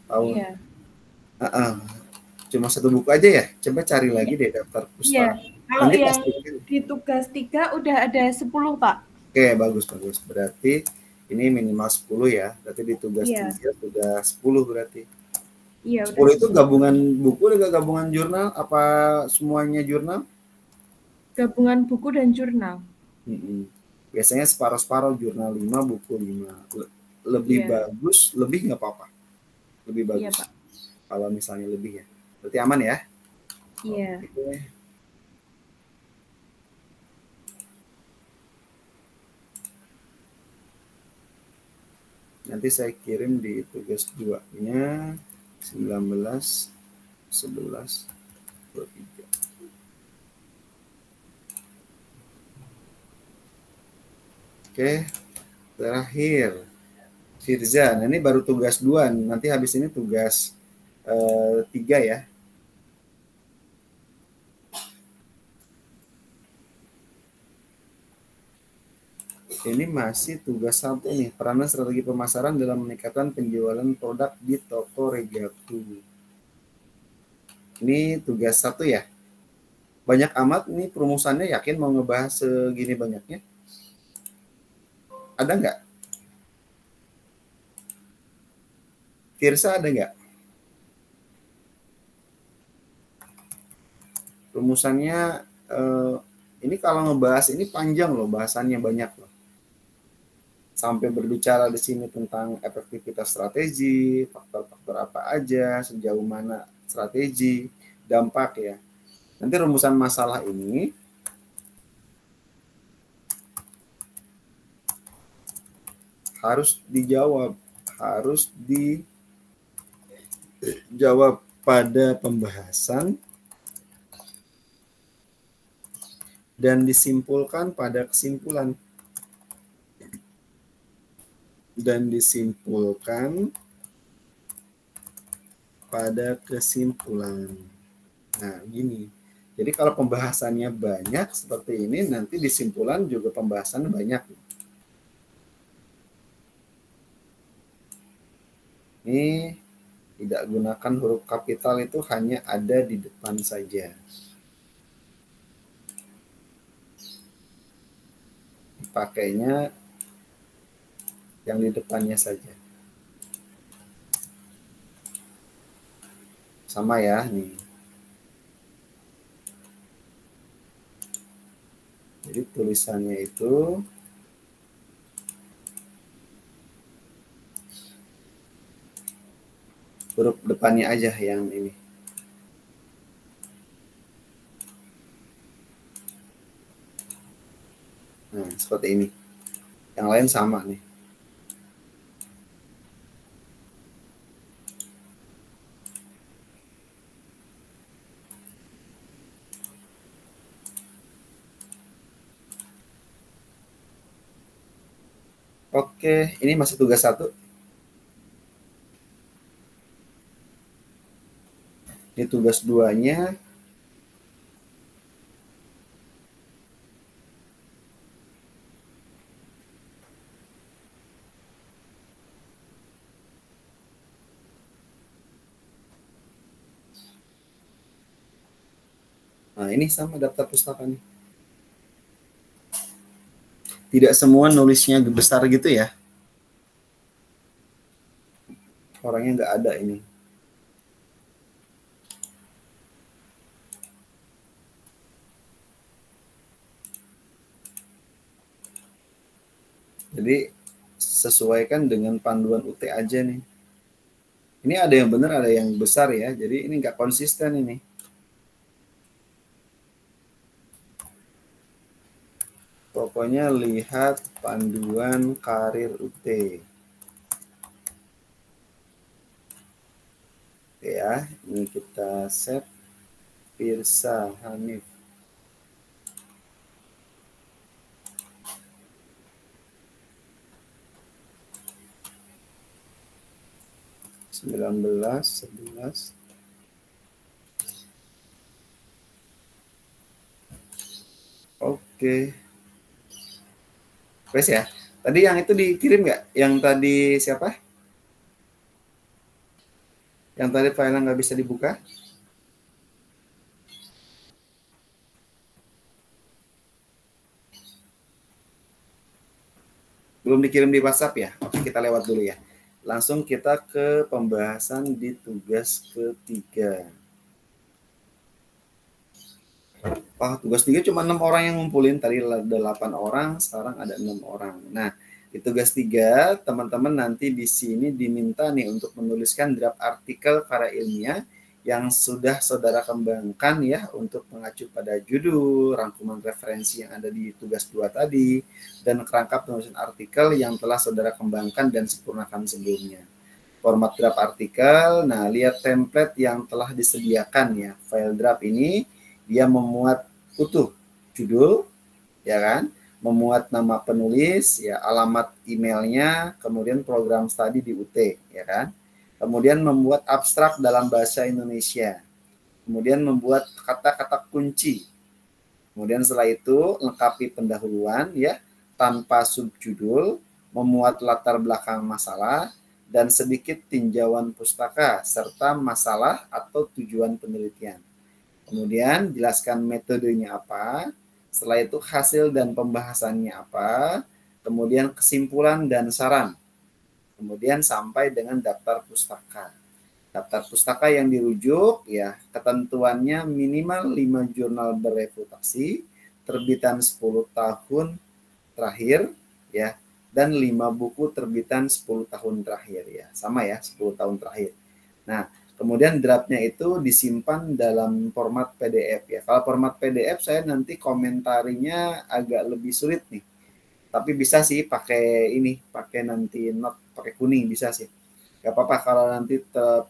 Tahun. Iya. Cuma 1 buku aja ya? Coba cari lagi deh daftar pustaka. Iya. Kalau yang di tugas 3 udah ada 10, Pak. Oke, bagus. Berarti ini minimal 10 ya. Berarti di tugas 3 sudah 10 berarti. Iya, 10 itu gabungan buku dan gabungan jurnal, apa semuanya jurnal? Gabungan buku dan jurnal. Biasanya separuh-separuh, jurnal 5, buku 5. Lebih bagus, lebih nggak apa-apa. Lebih bagus. Iya, Pak. Kalau misalnya lebih ya. Berarti aman ya? Iya. Oke. Nanti saya kirim di tugas 2-nya 19, 11, 23. Oke, terakhir Firza. Nah, ini baru tugas 2. Nanti habis ini tugas 3 ya. Ini masih tugas 1 nih, peranan strategi pemasaran dalam meningkatkan penjualan produk di toko Regaku. Ini tugas 1 ya. Banyak amat nih perumusannya, yakin mau ngebahas segini banyaknya? Ada nggak? Tirsa ada nggak? Rumusannya ini kalau ngebahas ini panjang loh, bahasannya banyak loh. Sampai berbicara di sini tentang efektivitas strategi, faktor-faktor apa aja, sejauh mana strategi, dampak ya. Nanti rumusan masalah ini harus dijawab pada pembahasan dan disimpulkan pada kesimpulan. Nah, gini. Jadi kalau pembahasannya banyak seperti ini, nanti di simpulan juga pembahasan banyak. Ini tidak gunakan huruf kapital, itu hanya ada di depan saja. Pakainya yang di depannya saja. Sama ya nih. Jadi tulisannya itu huruf depannya aja yang ini. Nah, seperti ini. Yang lain sama nih. Oke, ini masih tugas 1. Ini tugas 2-nya. Nah, ini sama daftar pustaka nih. Tidak semua nulisnya besar gitu ya. Orangnya nggak ada ini. Jadi sesuaikan dengan panduan UT aja nih. Ini ada yang benar, ada yang besar ya. Jadi ini nggak konsisten ini. Pokoknya lihat panduan karir UT. Oke ya, ini kita save. Pirsa Hanif. (19, 11). Oke. Wes ya. Tadi yang itu dikirim nggak? Yang tadi siapa? Yang tadi file nggak bisa dibuka? Belum dikirim di WhatsApp ya? Oke, kita lewat dulu ya. Langsung kita ke pembahasan di tugas ketiga. Tugas 3 cuma 6 orang yang ngumpulin. Tadi ada 8 orang, sekarang ada 6 orang. Nah, di tugas 3, teman-teman nanti di sini diminta nih untuk menuliskan draft artikel karya ilmiah yang sudah saudara kembangkan ya, untuk mengacu pada judul, rangkuman referensi yang ada di tugas 2 tadi, dan kerangka penulisan artikel yang telah saudara kembangkan dan sempurnakan sebelumnya. Format draft artikel, nah lihat template yang telah disediakan ya. File draft ini dia memuat utuh judul, ya kan, memuat nama penulis, ya, alamat emailnya, kemudian program studi di UT, ya kan. Kemudian membuat abstrak dalam bahasa Indonesia. Kemudian membuat kata-kata kunci. Kemudian setelah itu lengkapi pendahuluan ya tanpa subjudul, memuat latar belakang masalah dan sedikit tinjauan pustaka serta masalah atau tujuan penelitian. Kemudian jelaskan metodenya apa, setelah itu hasil dan pembahasannya apa, kemudian kesimpulan dan saran. Kemudian sampai dengan daftar pustaka. Daftar pustaka yang dirujuk ya ketentuannya minimal 5 jurnal bereputasi, terbitan 10 tahun terakhir ya dan 5 buku terbitan 10 tahun terakhir ya. Sama ya, 10 tahun terakhir. Nah, kemudian draftnya itu disimpan dalam format PDF ya. Kalau format PDF saya nanti komentarinya agak lebih sulit nih. Tapi bisa sih pakai ini, pakai nanti note pakai kuning bisa sih. Gak apa-apa kalau nanti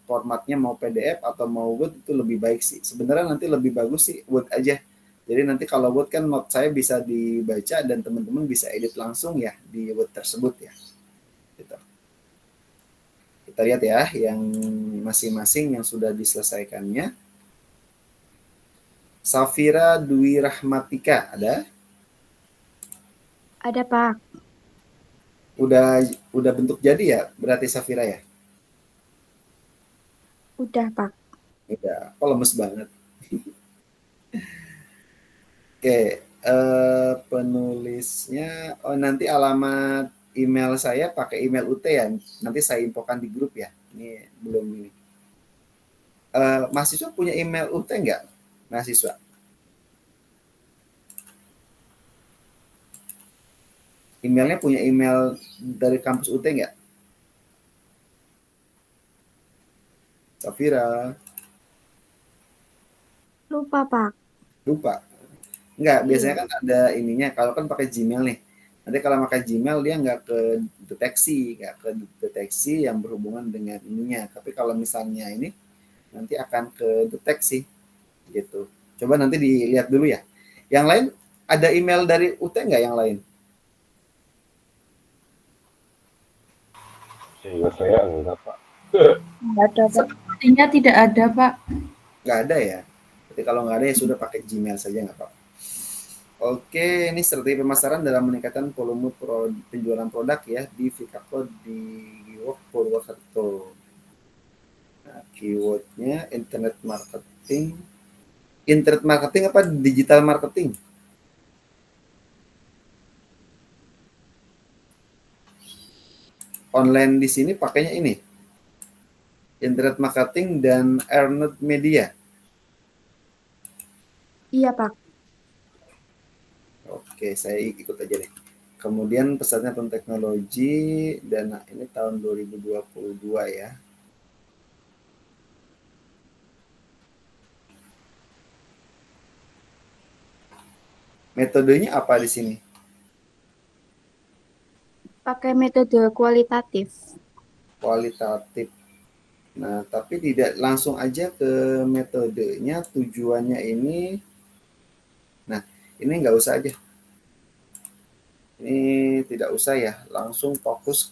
formatnya mau PDF atau mau Word itu lebih baik sih. Sebenarnya nanti lebih bagus sih Word aja. Jadi nanti kalau Word kan note saya bisa dibaca dan teman-teman bisa edit langsung ya di Word tersebut ya. Gitu. Kita lihat ya yang masing-masing yang sudah diselesaikannya. Safira Dwi Rahmatika ada? Ada, Pak. Udah bentuk jadi ya berarti Safira ya? Udah, Pak. Udah, kok lemes banget. Oke, penulisnya, nanti alamat email saya pakai email UT ya, nanti saya infokan di grup ya. Ini belum ini. Mahasiswa punya email UT enggak? Mahasiswa. Emailnya punya email dari kampus UT enggak? Safira. Lupa, Pak. Lupa. Enggak, biasanya kan ada ininya. Kalau kan pakai Gmail nih. Nanti kalau pakai Gmail dia nggak ke deteksi yang berhubungan dengan ininya. Tapi kalau misalnya ini nanti akan ke deteksi gitu. Coba nanti dilihat dulu ya. Yang lain ada email dari UT nggak yang lain? Saya enggak, Pak. Nggak ada, Pak. Sepertinya tidak ada, Pak. Nggak ada ya. Jadi kalau nggak ada ya sudah pakai Gmail saja nggak apa-apa. Oke, ini strategi pemasaran dalam meningkatkan volume penjualan produk ya di Vikako di Giwok Purwokerto. Nah, keywordnya internet marketing. Internet marketing apa digital marketing? Online di sini pakainya ini. Internet marketing dan earned media. Iya, Pak. Oke, saya ikut aja deh. Kemudian pesannya tentang teknologi dan ini tahun 2022 ya. Metodenya apa di sini? Pakai metode kualitatif. Kualitatif. Nah, tapi tidak langsung aja ke metodenya, tujuannya ini. Nah, ini nggak usah aja. Ini tidak usah ya, langsung fokus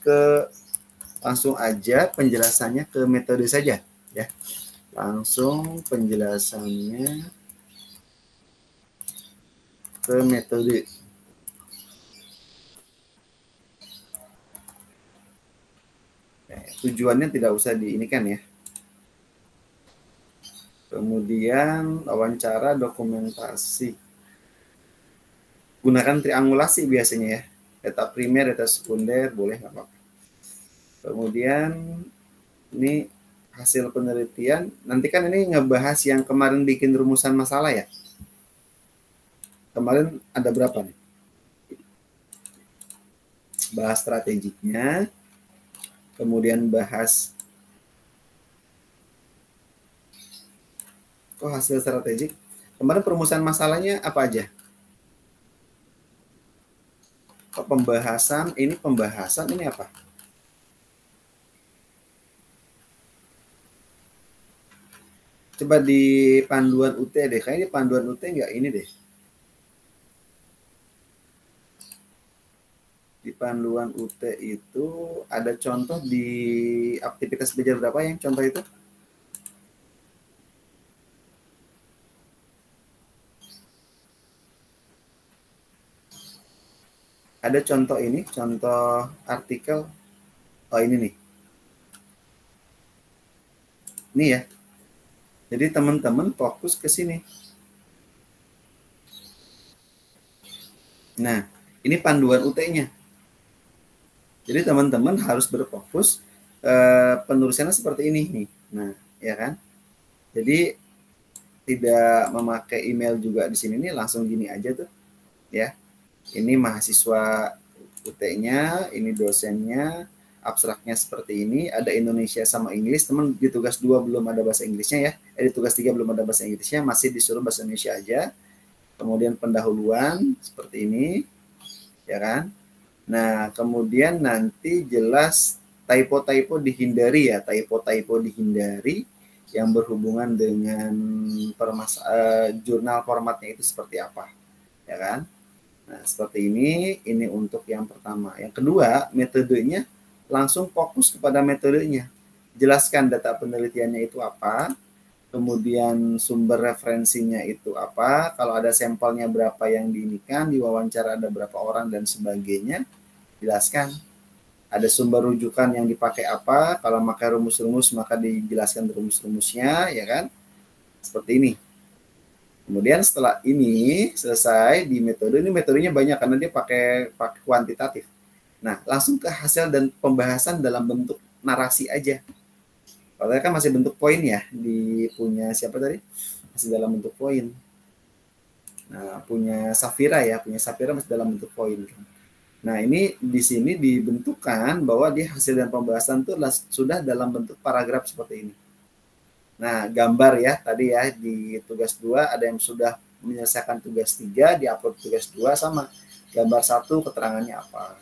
langsung aja penjelasannya ke metode saja ya. Langsung penjelasannya ke metode. Tujuannya tidak usah diinikan ya. Kemudian wawancara dokumentasi. Gunakan triangulasi biasanya ya. Data primer, data sekunder, boleh nggak apa-apa. Kemudian ini hasil penelitian. Nanti kan ini ngebahas yang kemarin bikin rumusan masalah ya. Kemarin ada berapa nih? Bahas strategiknya. Kemudian bahas hasil strategik. Kemarin perumusan masalahnya apa aja? Pembahasan, ini apa? Coba di panduan UT deh, kayaknya di panduan UT nggak ini deh. Di panduan UT itu ada contoh di aktivitas belajar berapa yang contoh itu? Ada contoh ini, contoh artikel. Oh ini nih. Ini ya. Jadi teman-teman fokus ke sini. Nah, ini panduan UT-nya. Jadi teman-teman harus berfokus penulisannya seperti ini nih. Nah, ya kan? Jadi tidak memakai email juga di sini nih, langsung gini aja tuh, ya. Ini mahasiswa UT-nya, ini dosennya, abstraknya seperti ini, ada Indonesia sama Inggris. Teman di tugas 2 belum ada bahasa Inggrisnya ya. Di tugas 3 belum ada bahasa Inggrisnya, masih disuruh bahasa Indonesia aja. Kemudian pendahuluan seperti ini, ya kan? Nah, kemudian nanti jelas typo-typo dihindari ya, typo-typo dihindari yang berhubungan dengan jurnal formatnya itu seperti apa, ya kan? Nah, seperti ini untuk yang pertama. Yang kedua, metodenya langsung fokus kepada metodenya. Jelaskan data penelitiannya itu apa, kemudian sumber referensinya itu apa, kalau ada sampelnya berapa yang diinikan, diwawancara ada berapa orang dan sebagainya, jelaskan. Ada sumber rujukan yang dipakai apa, kalau pakai rumus-rumus maka dijelaskan rumus-rumusnya, ya kan? Seperti ini. Kemudian setelah ini selesai di metode, ini metodenya banyak karena dia pakai kuantitatif. Nah, langsung ke hasil dan pembahasan dalam bentuk narasi aja. Kalau kan masih bentuk poin ya, di punya siapa tadi? Masih dalam bentuk poin. Nah, punya Safira ya, punya Safira masih dalam bentuk poin. Nah, ini di sini dibentukkan bahwa dia hasil dan pembahasan itu sudah dalam bentuk paragraf seperti ini. Nah, gambar ya, tadi ya di tugas 2 ada yang sudah menyelesaikan tugas 3, diupload tugas 2 sama. Gambar 1 keterangannya apa.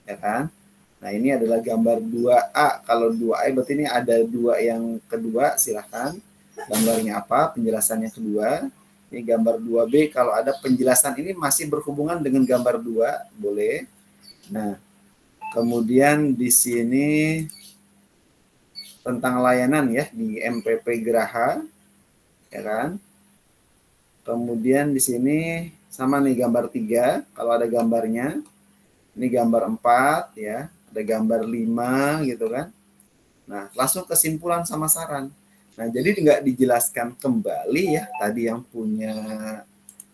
Ya kan? Nah, ini adalah gambar 2A. Kalau 2A berarti ini ada 2 yang kedua, silahkan. Gambarnya apa, penjelasannya kedua. Ini gambar 2B, kalau ada penjelasan ini masih berhubungan dengan gambar 2, boleh. Nah, kemudian di sini tentang layanan ya di MPP Geraha, ya kan. Kemudian di sini sama nih gambar 3, kalau ada gambarnya. Ini gambar 4 ya, ada gambar 5 gitu kan. Nah, langsung kesimpulan sama saran. Nah, jadi nggak dijelaskan kembali ya tadi yang punya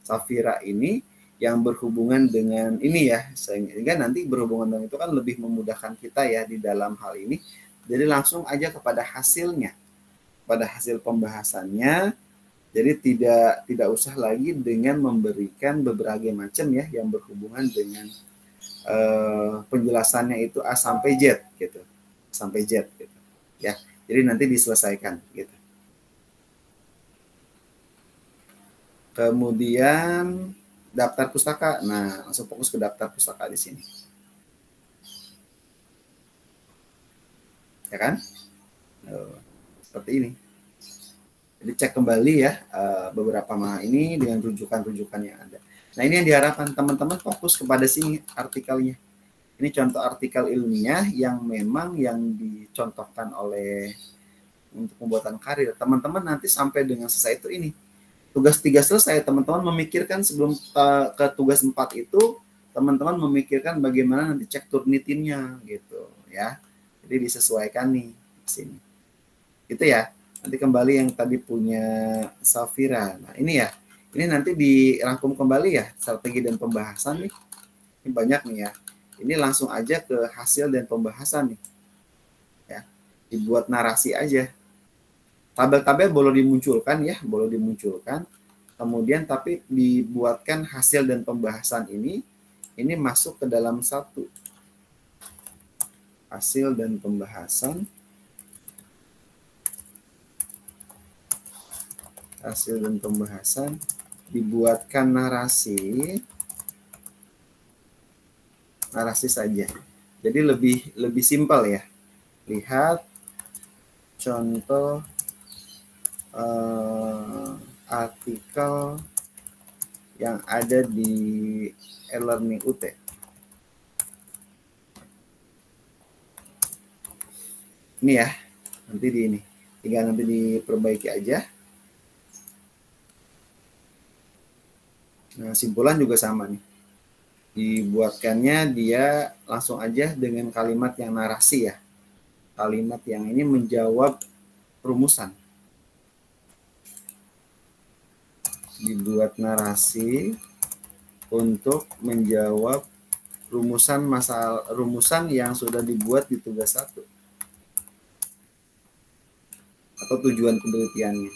Safira ini yang berhubungan dengan ini ya, sehingga nanti berhubungan dengan itu kan lebih memudahkan kita ya di dalam hal ini. Jadi langsung aja kepada hasilnya, pada hasil pembahasannya. Jadi tidak usah lagi dengan memberikan berbagai macam ya yang berhubungan dengan penjelasannya itu A sampai Z gitu, sampai Z gitu. Ya, jadi nanti diselesaikan gitu. Kemudian daftar pustaka. Nah, langsung fokus ke daftar pustaka di sini. Ya kan? Seperti ini. Jadi cek kembali ya beberapa ini dengan rujukan-rujukan yang ada. Nah, ini yang diharapkan teman-teman fokus kepada sini artikelnya. Ini contoh artikel ilmiah yang memang yang dicontohkan oleh untuk pembuatan karir. Teman-teman nanti sampai dengan selesai itu ini. Tugas 3 selesai, teman-teman memikirkan sebelum ke tugas 4 itu, teman-teman memikirkan bagaimana nanti cek Turnitinnya gitu ya. Jadi disesuaikan nih di sini. Itu ya. Nanti kembali yang tadi punya Safira. Nah, ini ya. Ini nanti dirangkum kembali ya strategi dan pembahasan nih. Ini banyak nih ya. Ini langsung aja ke hasil dan pembahasan nih. Ya. Dibuat narasi aja. Tabel-tabel boleh dimunculkan ya, boleh dimunculkan. Kemudian tapi dibuatkan hasil dan pembahasan ini masuk ke dalam satu. Hasil dan pembahasan. Hasil dan pembahasan dibuatkan narasi saja. Jadi lebih simpel ya. Lihat contoh artikel yang ada di e-learning UT. Ini ya, nanti di ini. Tinggal nanti diperbaiki aja. Nah, simpulan juga sama nih. Dibuatkannya dia langsung aja dengan kalimat yang narasi ya. Kalimat yang ini menjawab rumusan. Dibuat narasi untuk menjawab rumusan yang sudah dibuat di tugas 1 atau tujuan penelitiannya.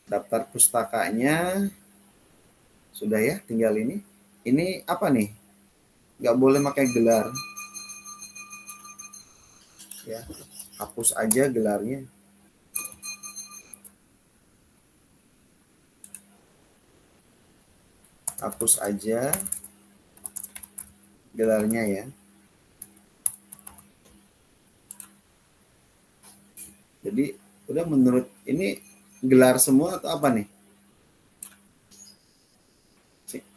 Daftar pustakanya sudah ya, tinggal ini. Ini apa nih? Nggak boleh pakai gelar. Ya, hapus aja gelarnya. Hapus aja gelarnya ya. Jadi udah menurut ini gelar semua atau apa nih?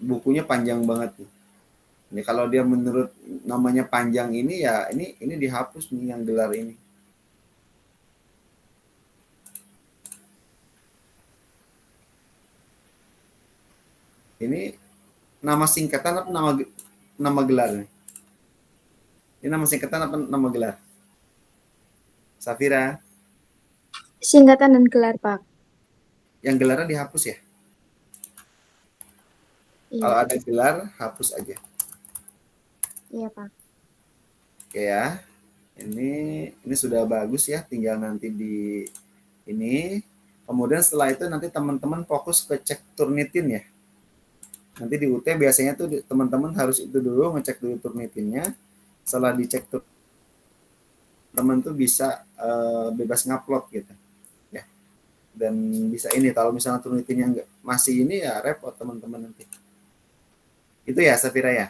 Bukunya panjang banget nih. Ini kalau dia menurut namanya panjang ini ya ini dihapus nih yang gelar ini. Ini nama singkatan apa nama gelar nih? Ini nama singkatan apa nama gelar? Safira. Singkatan dan gelar, Pak. Yang gelarnya dihapus ya? Iya. Kalau ada gelar, hapus aja. Iya, Pak. Oke ya. Ini sudah bagus ya, tinggal nanti di ini. Kemudian setelah itu nanti teman-teman fokus ke cek Turnitin ya. Nanti di UT biasanya tuh teman-teman harus itu dulu, ngecek dulu Turnitinnya. Setelah dicek teman tuh bisa bebas ngupload gitu. Ya. Dan bisa ini, kalau misalnya Turnitinnya masih ini ya repot teman-teman nanti. Itu ya Safira ya.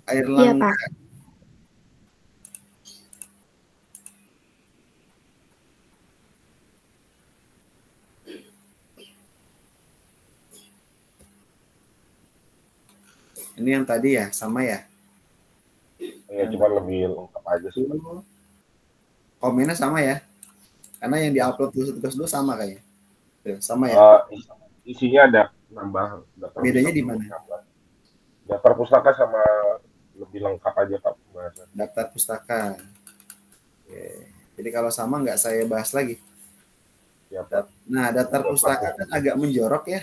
Air Iya, Langga. Pak. Ini yang tadi ya, sama ya? Ya, cuma lebih lengkap aja sih. Komennya sama ya? Karena yang diupload tugas dulu sama kayaknya. Sama ya? Isinya ada nambah. Bedanya di mana? Daftar pustaka sama lebih lengkap aja Pak. Daftar pustaka. Oke. Jadi kalau sama nggak saya bahas lagi. Ya, Pak. Nah, daftar pustaka kan agak menjorok ya.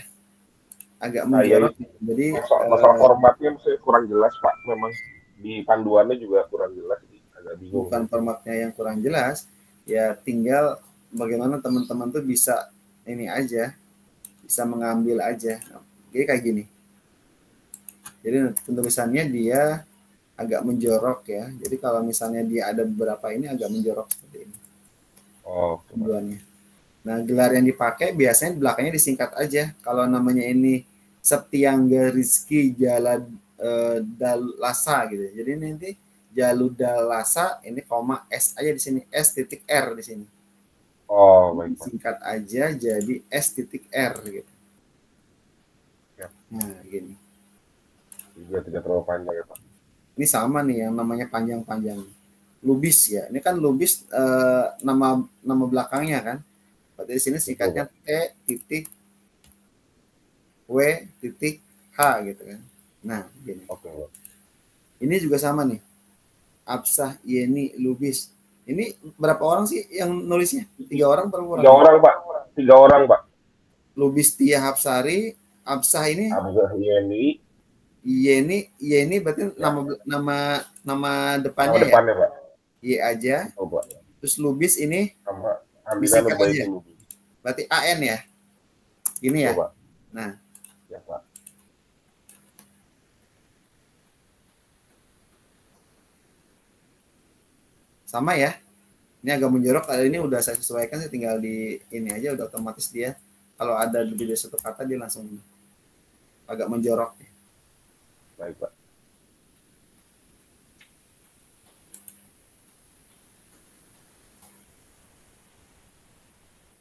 Agak Nah, menjorok. iya. Jadi masalah formatnya saya kurang jelas Pak. Memang di panduannya juga kurang jelas. Agak bingung. Bukan formatnya yang kurang jelas. Ya tinggal bagaimana teman-teman tuh bisa ini aja. Bisa mengambil aja. Jadi kayak gini. Jadi penulisannya dia agak menjorok ya. Jadi kalau misalnya dia ada beberapa ini agak menjorok seperti ini. Oh, tujuannya. Nah, gelar yang dipakai biasanya belakangnya disingkat aja. Kalau namanya ini Septiangga Rizky Dalasa gitu. Jadi nanti Jaludalasa ini koma S aja di sini, S titik R di sini. Oh, baik. Singkat aja jadi S titik R gitu. Ya. Nah, gini. Juga tidak terlalu panjang ya Pak. Ini sama nih yang namanya panjang-panjang. Lubis ya. Ini kan Lubis nama belakangnya kan. Berarti di sini singkatnya T titik W titik H gitu kan. Nah, gini. Oke. Ini juga sama nih. Absah Yeni Lubis. Ini berapa orang sih yang nulisnya? 3 orang per orang? 3 orang Pak. 3 orang Pak. Lubis Tia Hapsari, Absah ini Absah Yeni berarti nama depannya, nama depannya ya? Pak. Y aja. Oh, Pak. Terus Lubis ini Sama disingkat aja. Berarti AN ya. Gini ya. Pak. Nah. Ya, Pak. Sama ya. Ini agak menjorok. Kali ini udah saya sesuaikan sih, tinggal di ini aja udah otomatis dia. Kalau ada lebih dari satu kata dia langsung agak menjorok. Baik, Pak.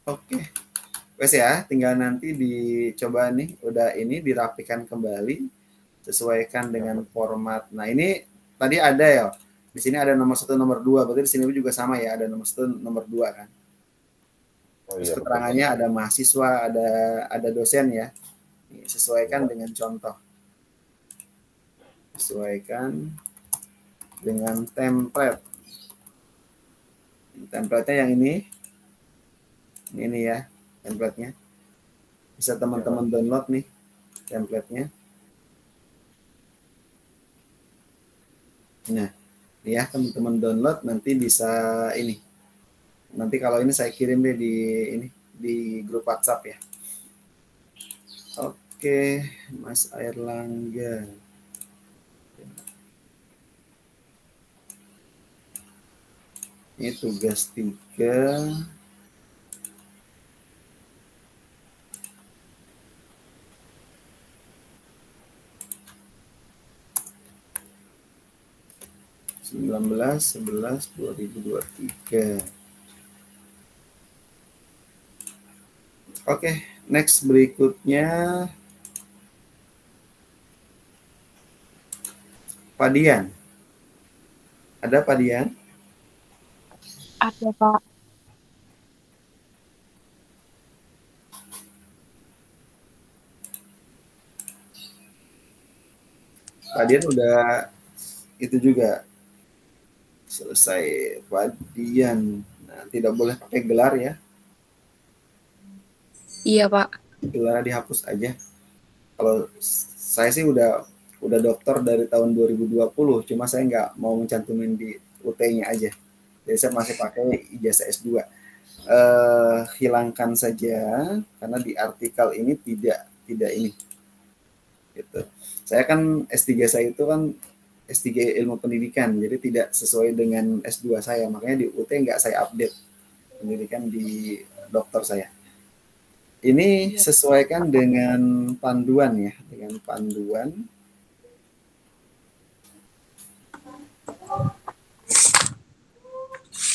Oke. Wes ya, tinggal nanti dicoba nih, udah ini dirapikan kembali, sesuaikan dengan format. Nah ini tadi ada ya, Di sini ada nomor 1, nomor 2, berarti di sini juga sama ya, ada nomor 1, nomor 2 kan. Oh Terus iya, betul, keterangannya betul. ada mahasiswa, ada dosen ya. Sesuaikan Iya. dengan contoh. Sesuaikan dengan template. Template-nya yang ini ya, template-nya. Bisa teman-teman download nih template-nya. Nah, ya teman-teman download nanti bisa ini. Nanti kalau ini saya kirim deh di grup WhatsApp ya. Oke, Mas Airlangga. Ini tugas 3. Sembilan belas 2023. Oke, next berikutnya Pak Dian. Ada Pak Dian? Ada, Pak. Pak Dian udah itu juga selesai Pak Dian. Nah, tidak boleh pakai gelar ya. Iya, Pak. Gelar dihapus aja. Kalau saya sih udah dokter dari tahun 2020, cuma saya nggak mau mencantumin di UT-nya aja. Jadi saya masih pakai ijazah S2. Hilangkan saja karena di artikel ini tidak ini. Gitu. Saya kan S3 saya itu kan S3 ilmu pendidikan, jadi tidak sesuai dengan S2 saya, makanya di UT nggak saya update pendidikan di dokter saya. Ini sesuaikan dengan panduan ya, dengan panduan.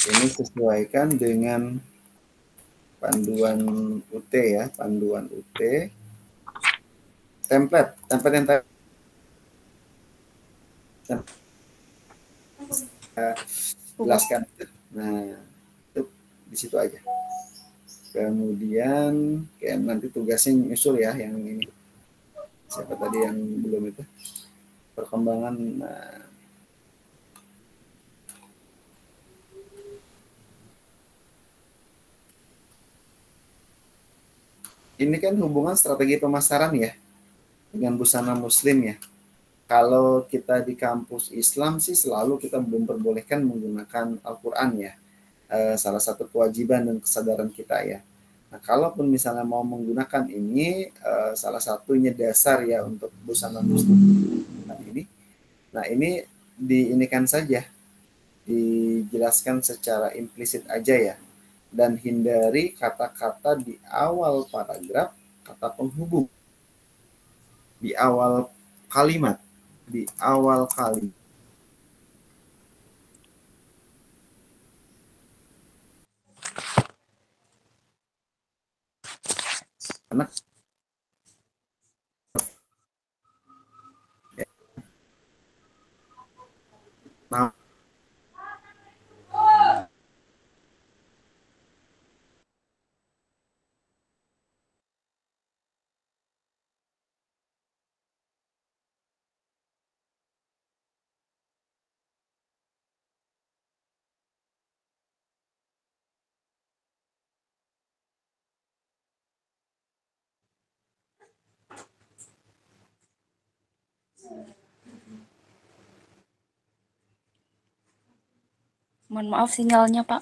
Ini sesuaikan dengan panduan UT ya, panduan UT. Template yang jelaskan. Nah, itu di situ aja. Kemudian kayak nanti tugasnya nyusul ya yang ini. Siapa tadi yang belum itu? Perkembangan. Nah, ini kan hubungan strategi pemasaran ya dengan busana muslim ya. Kalau kita di kampus Islam sih selalu kita belum perbolehkan menggunakan Al-Quran ya. Salah satu kewajiban dan kesadaran kita ya. Nah, kalaupun misalnya mau menggunakan ini, salah satunya dasar ya untuk busana muslim ini. Nah, ini diinikan saja, dijelaskan secara implisit aja ya. Dan hindari kata-kata di awal paragraf, kata penghubung. Di awal kalimat. Di awal kalimat. Karena nah, Mohon maaf sinyalnya, Pak.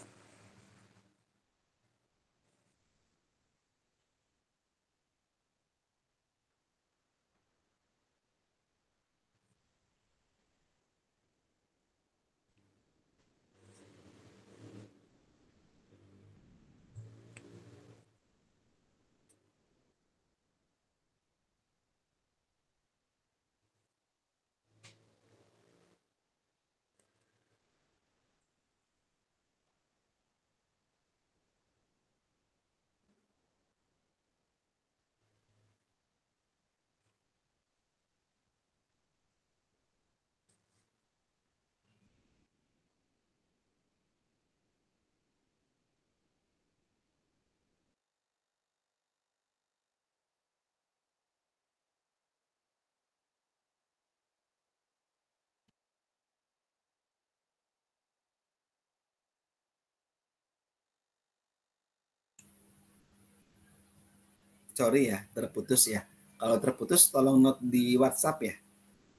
Sorry ya, terputus ya. Kalau terputus tolong note di WhatsApp ya.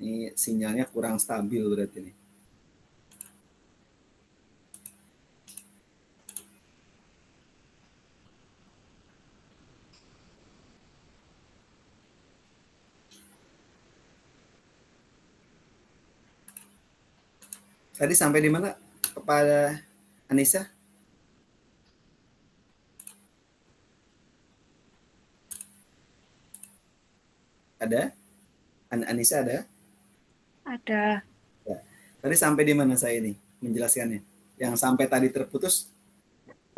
Ini sinyalnya kurang stabil berarti nih. Tadi sampai di mana kepada Anissa? Ada? Anissa ada? Ada. Ya. Tadi sampai di mana saya ini menjelaskannya? Yang sampai tadi terputus?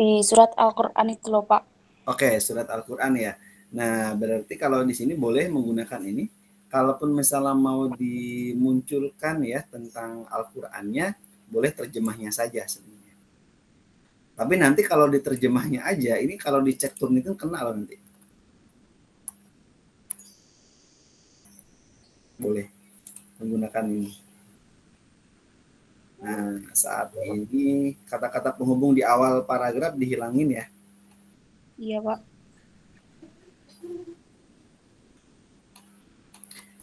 Di surat Al-Quran itu loh, Pak. Oke, surat Al-Quran ya. Nah, berarti kalau di sini boleh menggunakan ini. Kalaupun misalnya mau dimunculkan ya tentang Al-Qurannya, boleh terjemahnya saja sebenarnya. Tapi nanti kalau diterjemahnya aja, ini kalau dicek turn itu kena loh nanti. Boleh menggunakan ini. Nah, saat ini kata-kata penghubung di awal paragraf dihilangin ya. Iya, Pak.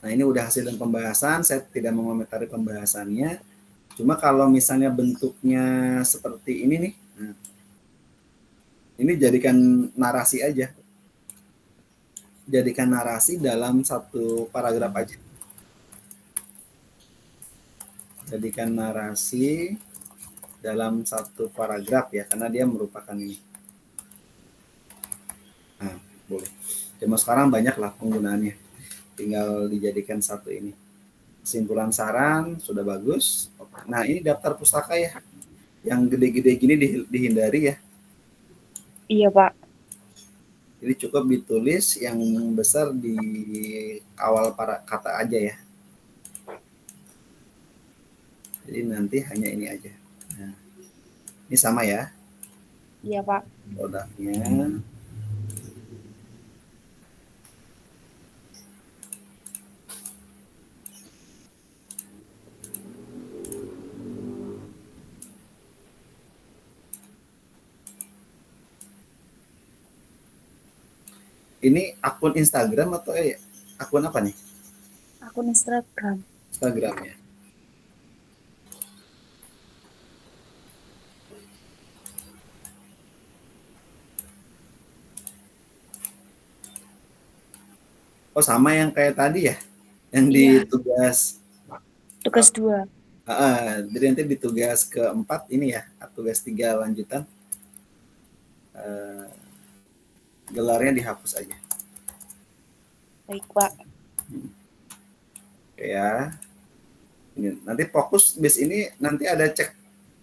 Nah, ini udah hasil dan pembahasan, saya tidak mengomentari pembahasannya. Cuma kalau misalnya bentuknya seperti ini nih, nah, ini jadikan narasi aja. Jadikan narasi dalam satu paragraf aja. Jadikan narasi dalam satu paragraf ya, karena dia merupakan ini. Nah, boleh. Cuma sekarang banyak lah penggunaannya. Tinggal dijadikan satu ini. Kesimpulan saran sudah bagus. Nah, ini daftar pustaka ya. Yang gede-gede gini dihindari ya. Iya, Pak. Jadi cukup ditulis yang besar di awal para kata aja ya. Jadi nanti hanya ini aja. Nah, ini sama ya. Iya, Pak. Produknya. Ini akun Instagram atau akun apa nih? Akun Instagram. Instagramnya. Oh, sama yang kayak tadi ya? Yang di Iya. tugas 2. jadi nanti di tugas keempat ini ya, tugas 3 lanjutan. Gelarnya dihapus aja. Baik, Pak. Oke ya. Ini, nanti fokus base ini nanti ada cek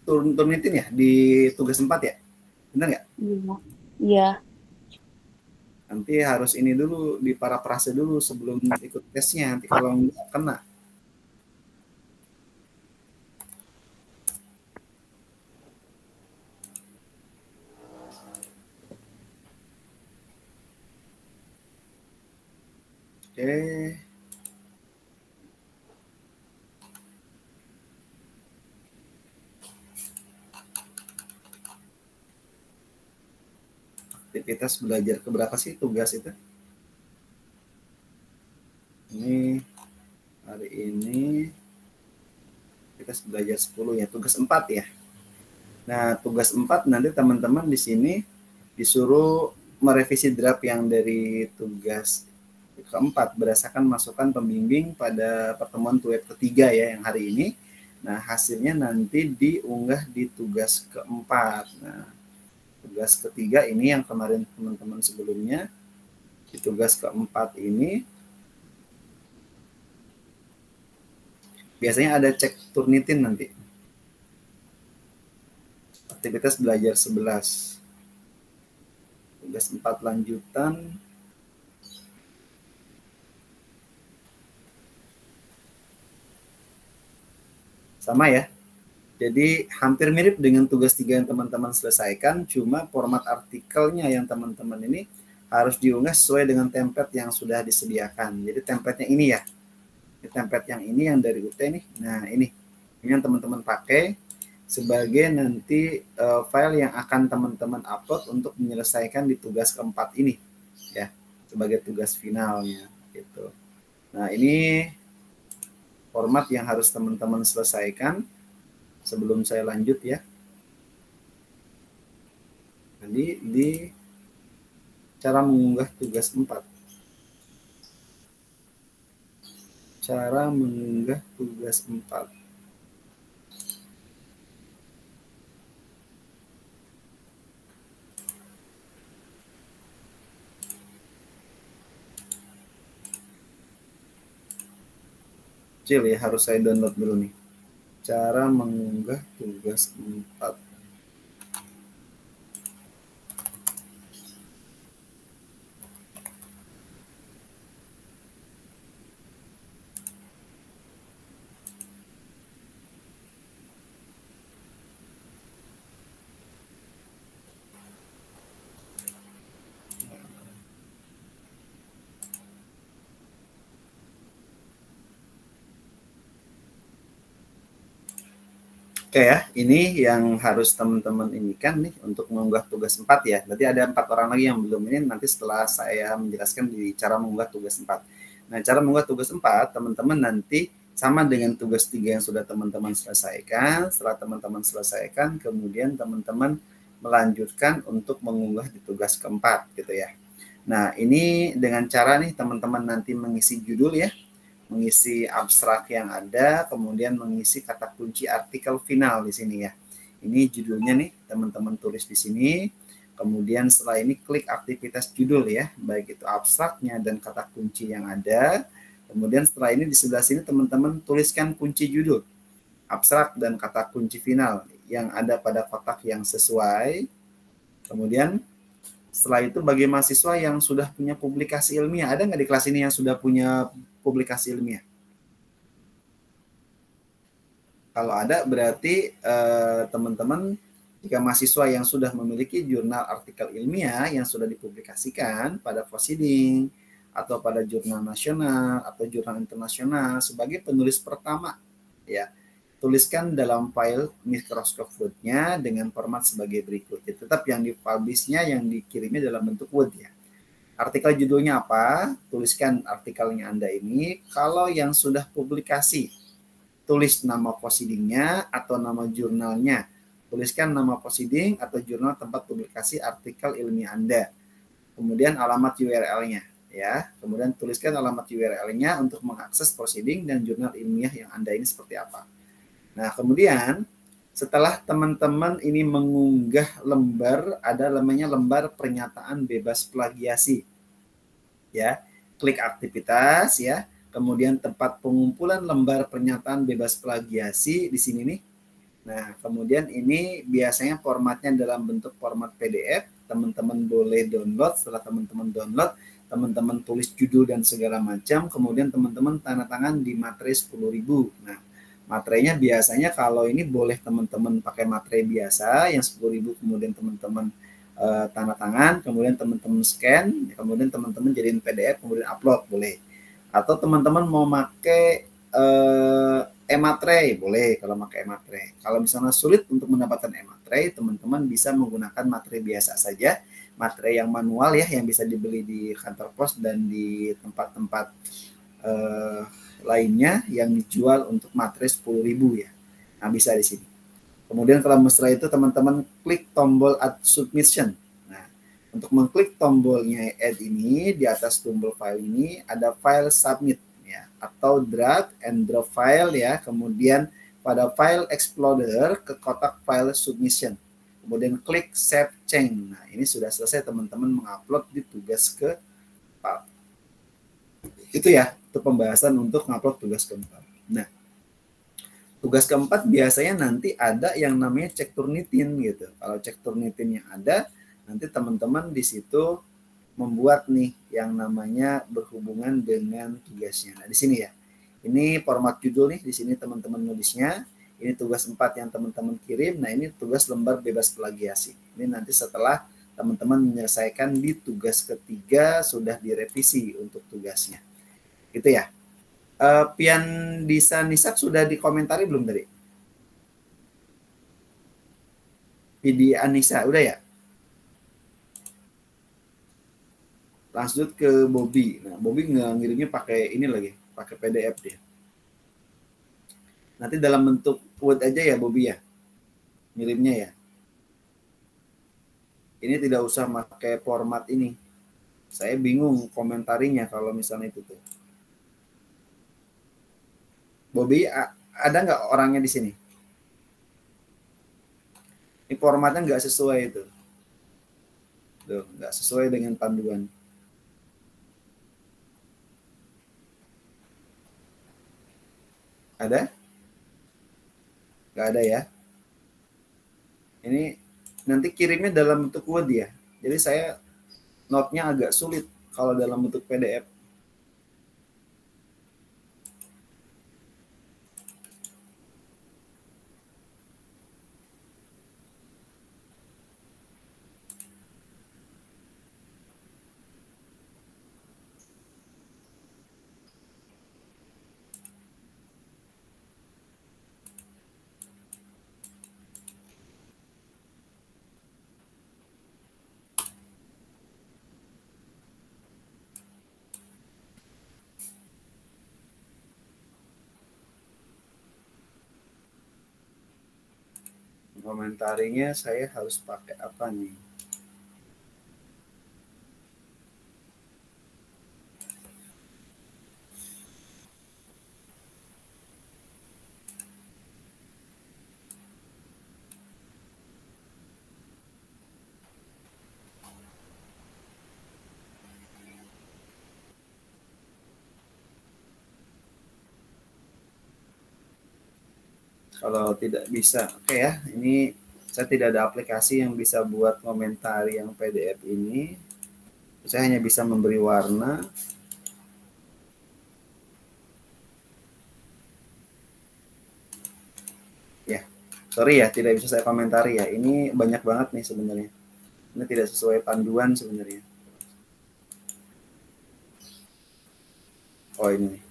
turnitin ya di tugas 4 ya? Benar nggak? Iya. Iya. Nanti harus ini dulu di paraprase dulu sebelum ikut tesnya. Nanti kalau nggak kena. Oke. Aktivitas belajar keberapa sih tugas itu? Ini hari ini kita belajar 10 ya, tugas 4 ya. Nah, tugas 4 nanti teman-teman di sini disuruh merevisi draft yang dari tugas keempat berdasarkan masukan pembimbing pada pertemuan tuet ketiga ya yang hari ini. Nah, hasilnya nanti diunggah di tugas keempat. Nah, tugas ketiga ini yang kemarin teman-teman sebelumnya, di tugas keempat ini biasanya ada cek turnitin nanti. Aktivitas belajar 11. Tugas 4 lanjutan. Sama ya. Jadi hampir mirip dengan tugas 3 yang teman-teman selesaikan, cuma format artikelnya yang teman-teman ini harus diunggah sesuai dengan template yang sudah disediakan. Jadi templatenya ini ya. Ini template yang ini yang dari UT nih. Nah, ini yang teman-teman pakai sebagai nanti file yang akan teman-teman upload untuk menyelesaikan di tugas keempat ini ya. sebagai tugas finalnya gitu. Nah, ini format yang harus teman-teman selesaikan sebelum saya lanjut ya. Jadi di cara mengunggah tugas 4. Cara mengunggah tugas 4. Kecil ya, harus saya download dulu nih. Cara mengunggah tugas 4. Oke ya, ini yang harus teman-teman ini kan nih untuk mengunggah tugas 4 ya. Berarti ada 4 orang lagi yang belum ini, nanti setelah saya menjelaskan di cara mengunggah tugas 4. Nah, cara mengunggah tugas 4, teman-teman nanti sama dengan tugas 3 yang sudah teman-teman selesaikan. Setelah teman-teman selesaikan, kemudian teman-teman melanjutkan untuk mengunggah di tugas keempat gitu ya. Nah, ini dengan cara nih teman-teman nanti mengisi judul ya, mengisi abstrak yang ada, kemudian mengisi kata kunci artikel final di sini ya. Ini judulnya nih, teman-teman tulis di sini. Kemudian setelah ini klik aktivitas judul ya, baik itu abstraknya dan kata kunci yang ada. Kemudian setelah ini di sebelah sini teman-teman tuliskan kunci judul, abstrak dan kata kunci final yang ada pada kotak yang sesuai. Kemudian setelah itu bagi mahasiswa yang sudah punya publikasi ilmiah, ada nggak di kelas ini yang sudah punya publikasi ilmiah? Kalau ada berarti teman-teman jika mahasiswa yang sudah memiliki jurnal artikel ilmiah yang sudah dipublikasikan pada proceeding atau pada jurnal nasional atau jurnal internasional sebagai penulis pertama ya, tuliskan dalam file Microsoft Word-nya dengan format sebagai berikut. Ya, tetap yang dipublish-nya yang dikirimnya dalam bentuk Word ya. Artikel judulnya apa? Tuliskan artikelnya Anda ini. Kalau yang sudah publikasi, tulis nama proceeding-nya atau nama jurnalnya. Tuliskan nama proceeding atau jurnal tempat publikasi artikel ilmiah Anda. Kemudian alamat URL-nya ya. Kemudian tuliskan alamat URL-nya untuk mengakses proceeding dan jurnal ilmiah yang Anda ini seperti apa. Nah, kemudian setelah teman-teman ini mengunggah lembar, ada namanya lembar pernyataan bebas plagiasi. Ya, klik aktivitas ya. Kemudian tempat pengumpulan lembar pernyataan bebas plagiasi di sini nih. Nah, kemudian ini biasanya formatnya dalam bentuk format PDF. Teman-teman boleh download. Setelah teman-teman download, teman-teman tulis judul dan segala macam. Kemudian teman-teman tanda tangan di materai 10.000. Nah, materainya biasanya kalau ini boleh teman-teman pakai materai biasa yang 10.000, kemudian teman-teman tanda tangan, kemudian teman-teman scan, kemudian teman-teman jadiin PDF, kemudian upload boleh. Atau teman-teman mau pakai e-materai boleh kalau pakai e-materai. Kalau misalnya sulit untuk mendapatkan e-materai, teman-teman bisa menggunakan materai biasa saja, materai yang manual ya, yang bisa dibeli di kantor pos dan di tempat-tempat lainnya yang dijual untuk materai 10.000 ya. Nah, bisa di sini. Kemudian kalau setelah itu teman-teman klik tombol add submission. Nah, untuk mengklik tombolnya add ini di atas tombol file ini ada file submit ya, atau drag and drop file ya. Kemudian pada file explorer ke kotak file submission. Kemudian klik save change. Nah, ini sudah selesai teman-teman mengupload di tugas ke itu ya, itu pembahasan untuk ngupload tugas keempat. Nah, tugas keempat biasanya nanti ada yang namanya cek Turnitin gitu. Kalau cek Turnitin yang ada, nanti teman-teman di situ membuat nih yang namanya berhubungan dengan tugasnya. Nah, di sini ya. Ini format judul nih, di sini teman-teman nulisnya. Ini tugas 4 yang teman-teman kirim. Nah, ini tugas lembar bebas plagiasi. Ini nanti setelah teman-teman menyelesaikan di tugas ketiga sudah direvisi untuk tugasnya. Gitu ya. Pian Disa Nisak sudah dikomentari belum tadi? Vidi Anissa udah ya? Lanjut ke Bobby. Nah, Bobby nggak ngirimnya pakai ini lagi, pakai PDF dia. Nanti dalam bentuk Word aja ya Bobby ya, ngirimnya ya. Ini tidak usah pakai format ini. Saya bingung komentarinya kalau misalnya itu tuh. Bobby, ada nggak orangnya di sini? Ini formatnya nggak sesuai itu. Tuh, nggak sesuai dengan panduan. Ada? Nggak ada ya. Ini nanti kirimnya dalam bentuk Word ya. Jadi saya note-nya agak sulit kalau dalam bentuk PDF. Komentarinya saya harus pakai apa nih? Kalau tidak bisa, oke ya. Ini saya tidak ada aplikasi yang bisa buat komentari yang PDF ini. Saya hanya bisa memberi warna. Ya, sorry ya, tidak bisa saya komentari ya. Ini banyak banget nih sebenarnya. Ini tidak sesuai panduan sebenarnya. Oh ini nih.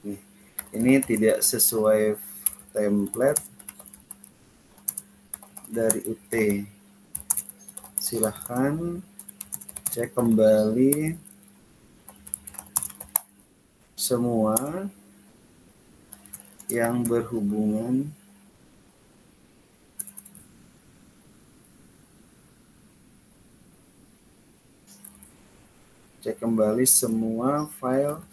Nih. Ini tidak sesuai template dari UT. Silahkan cek kembali semua yang berhubungan cek kembali semua file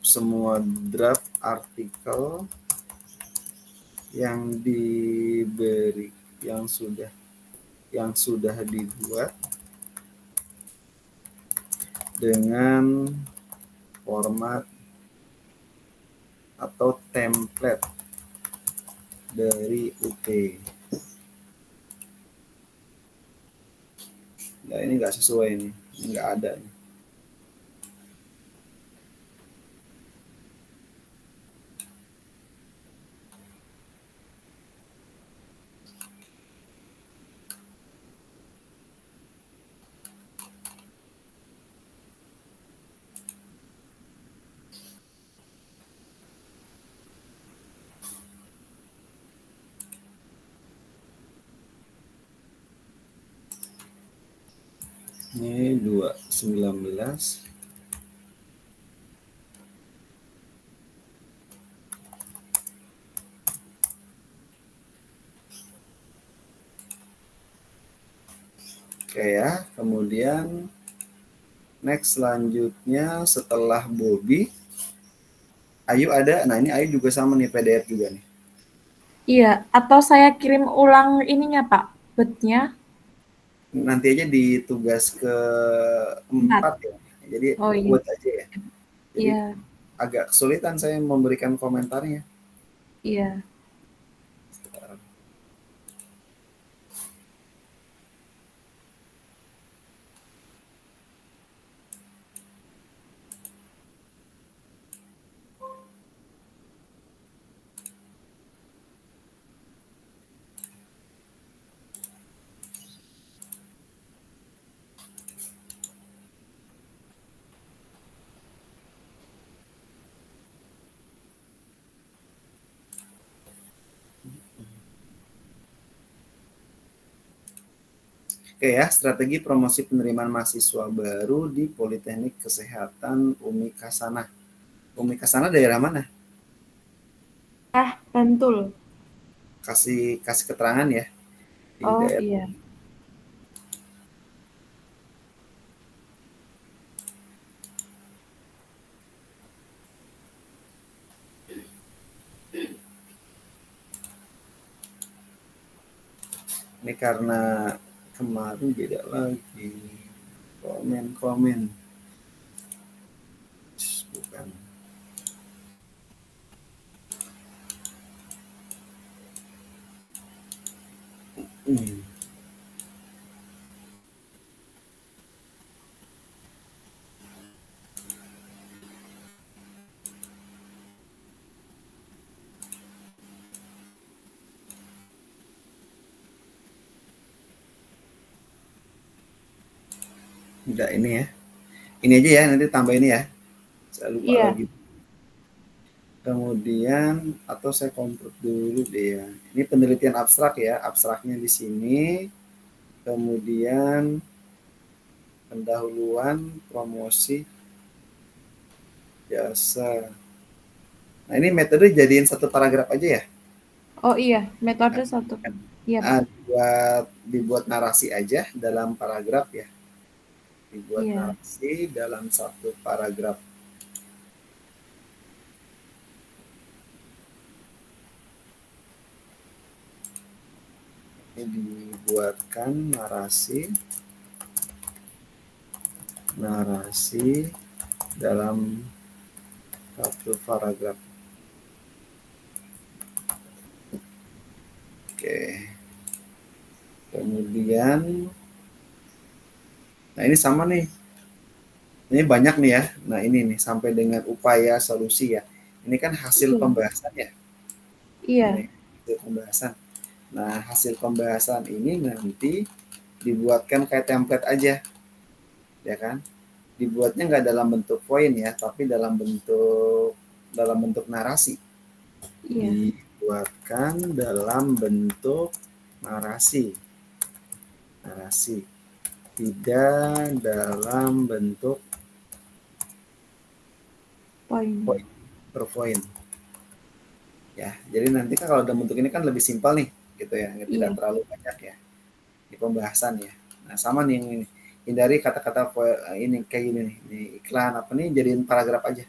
semua draft artikel yang diberi yang sudah dibuat dengan format atau template dari UT. Nah, ini nggak sesuai ini nggak ada. Ini 219. Oke ya, kemudian next selanjutnya setelah Bobby, Ayu ada. Nah ini Ayu juga sama nih PDF juga nih. Iya, atau saya kirim ulang ininya Pak, Word-nya. Nanti aja di tugas ke-4 ya. Jadi Oh iya. Word aja ya. Jadi Iya, agak kesulitan saya memberikan komentarnya. iya. Oke ya, strategi promosi penerimaan mahasiswa baru di Politeknik Kesehatan Umi Kasana. Umi Kasana daerah mana? Bantul. Kasih keterangan ya di Oh daerah. iya. Ini karena kemarin beda lagi. Komen. Bukan. Enggak ini ya. Ini aja ya, nanti tambah ini ya. Saya lupa lagi. Kemudian atau saya kontrol dulu deh ya. Ini penelitian abstrak ya, abstraknya di sini. Kemudian pendahuluan, promosi, jasa. Nah ini metode jadiin satu paragraf aja ya. Oh iya, metode satu. Iya. Dibuat narasi aja dalam paragraf ya. Dibuat narasi dalam satu paragraf. Dibuatkan narasi dalam satu paragraf. Oke. Kemudian nah ini sama nih. Ini banyak nih ya. Nah ini nih sampai dengan upaya solusi ya. Ini kan hasil pembahasan ya. Iya. Hasil pembahasan. Nah, hasil pembahasan ini nanti dibuatkan kayak template aja, ya kan? Dibuatnya nggak dalam bentuk poin ya, tapi dalam bentuk narasi. Iya. Dibuatkan dalam bentuk narasi, tidak dalam bentuk poin per poin. Ya, jadi nanti kan kalau dalam bentuk ini kan lebih simpel nih. Gitu ya, tidak terlalu banyak ya di pembahasan ya. Nah sama nih yang ini, hindari kata-kata ini kayak gini nih, ini iklan apa nih jadiin paragraf aja.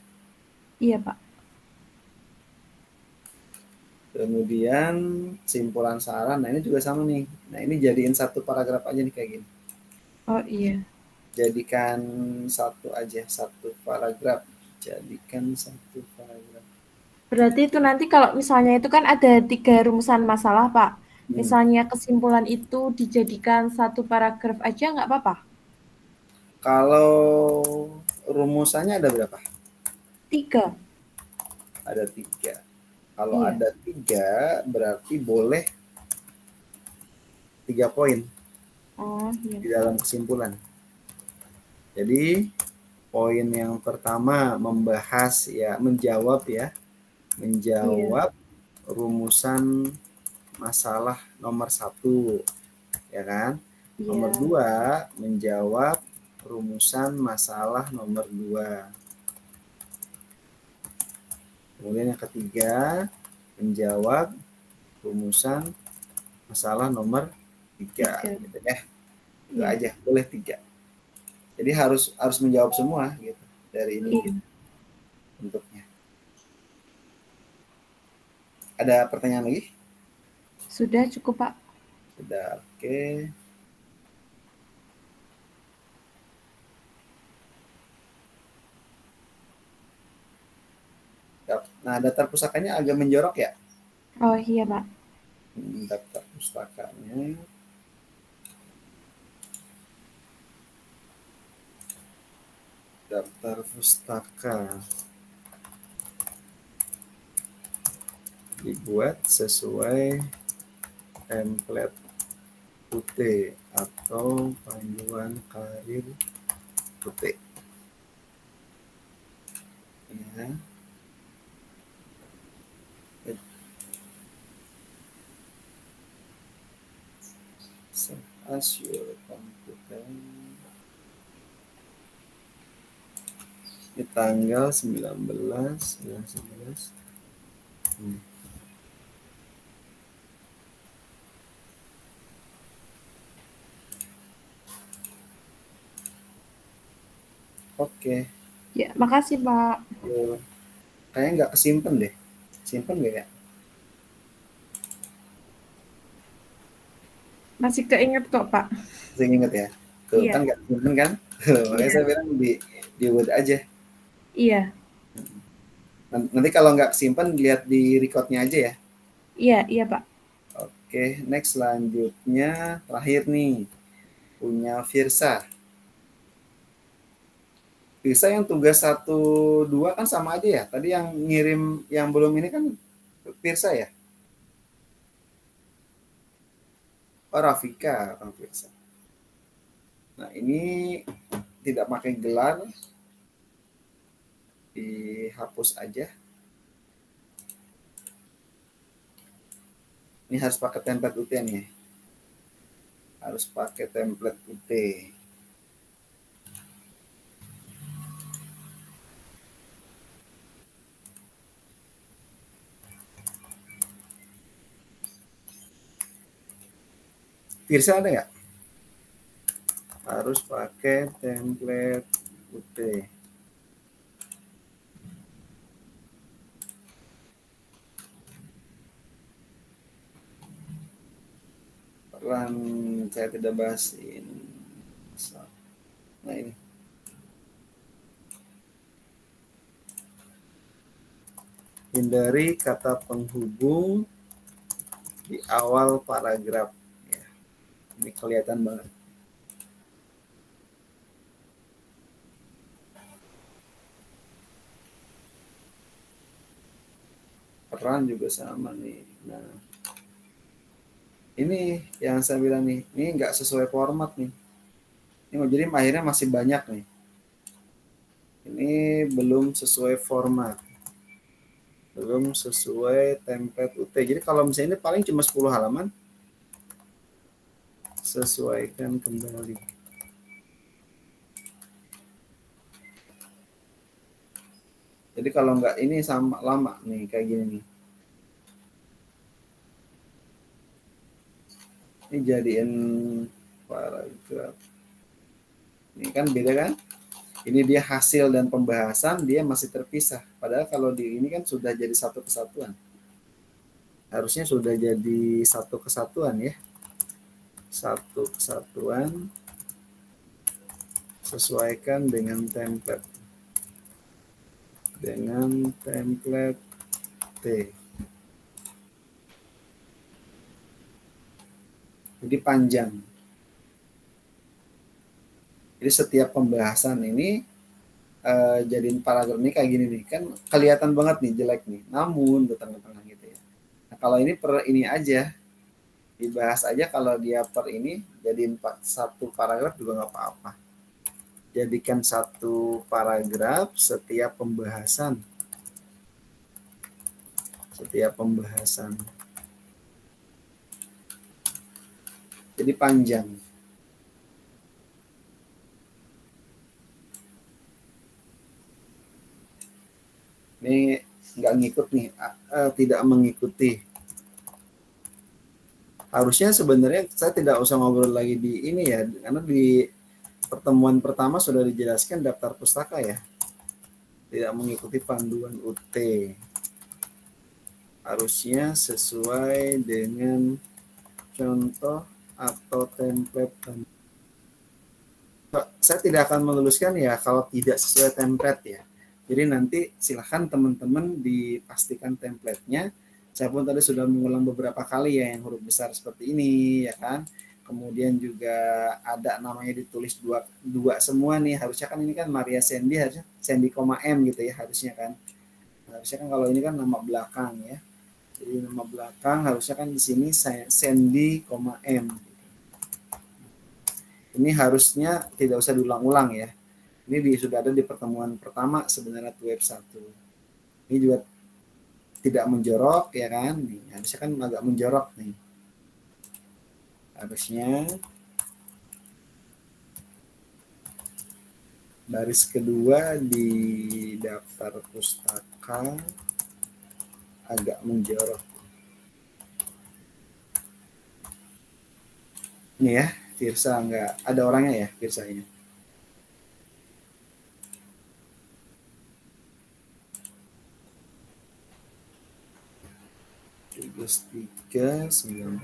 Iya Pak. Kemudian simpulan saran, nah ini juga sama nih. Nah ini jadiin satu paragraf aja nih kayak gini. Oh iya. Jadikan satu aja, satu paragraf. Jadikan satu paragraf. Berarti itu nanti kalau misalnya itu kan ada 3 rumusan masalah Pak. Misalnya kesimpulan itu dijadikan satu paragraf aja nggak apa-apa? Kalau rumusannya ada berapa? 3. Ada 3. Kalau ada 3 berarti boleh 3 poin di dalam kesimpulan. Jadi poin yang pertama membahas ya, menjawab rumusan masalah nomor 1, ya kan? Nomor 2 menjawab rumusan masalah nomor 2. Kemudian yang ketiga menjawab rumusan masalah nomor 3 gitu ya. Itu aja, boleh 3. Jadi harus menjawab semua gitu dari ini gitu, bentuknya. Ada pertanyaan lagi? Sudah cukup Pak. Sudah, oke. Nah, daftar pusakanya agak menjorok ya? Oh iya Pak. Daftar pustakanya. Daftar pustaka dibuat sesuai template UT atau panduan karir UT. Ya. Azure Computer. Ini tanggal 19. Oke. Ya, makasih Pak. Kayaknya nggak kesimpan deh. Simpen nggak ya? Masih keinget kok Pak. Masih inget ya? Tuh Iya. kan nggak simpen kan? Makanya Iya. saya bilang di Word aja. Iya. Nanti kalau nggak simpen lihat di recordnya aja ya. Iya Pak. Oke, next selanjutnya terakhir nih punya Firsa. Firsa yang tugas 1, 2 kan sama aja ya. Tadi yang ngirim yang belum ini kan Firsa ya. Oh, Rafika, orang Firsa. Nah ini tidak pakai gelar, dihapus aja. Ini harus pakai template UT nih. Harus pakai template UT. Firsa ada nggak? Harus pakai template UT. Peran saya tidak bahas ini. Nah ini. Hindari kata penghubung di awal paragraf. Ya. Ini kelihatan banget. Peran juga sama nih. Nah, ini yang saya bilang nih, ini nggak sesuai format nih. Ini jadi akhirnya masih banyak nih. Ini belum sesuai format. Belum sesuai template UT. Jadi kalau misalnya ini paling cuma 10 halaman, sesuaikan kembali. Jadi kalau nggak ini sama lama nih kayak gini nih. Ini jadiin paragraf. Ini kan beda kan? Ini dia hasil dan pembahasan dia masih terpisah. Padahal kalau di ini kan sudah jadi satu kesatuan. Harusnya sudah jadi satu kesatuan ya. Satu kesatuan. Sesuaikan dengan template. Dengan template T. Jadi panjang. Jadi setiap pembahasan ini jadiin paragraf ini kayak gini nih. Kan kelihatan banget nih jelek nih. Namun di tengah-tengah gitu ya. Nah, kalau ini per ini aja. Dibahas aja kalau dia per ini jadiin satu paragraf juga nggak apa-apa. Jadikan satu paragraf setiap pembahasan. Setiap pembahasan. Jadi panjang. Ini nggak ngikut nih, tidak mengikuti. Harusnya sebenarnya saya tidak usah ngobrol lagi di ini ya, karena di pertemuan pertama sudah dijelaskan daftar pustaka ya. Tidak mengikuti panduan UT. Harusnya sesuai dengan contoh atau template. Saya tidak akan meluluskan ya kalau tidak sesuai template ya. Jadi nanti silahkan teman-teman dipastikan template-nya. Saya pun tadi sudah mengulang beberapa kali ya yang huruf besar seperti ini ya kan. Kemudian juga ada namanya ditulis dua semua nih. Harusnya kan ini kan Maria Sandy, harusnya Sandy, M gitu ya harusnya kan. Harusnya kan kalau ini kan nama belakang ya. Jadi nama belakang harusnya kan di sini Sandy, M. Ini harusnya tidak usah diulang-ulang ya. Ini sudah ada di pertemuan pertama sebenarnya web 1. Ini juga tidak menjorok ya kan. Nih, harusnya kan agak menjorok nih. Harusnya Baris kedua di daftar pustaka agak menjorok. Ini ya, Firsa enggak ada orangnya ya, Firsa ini. Tugas 3, 19.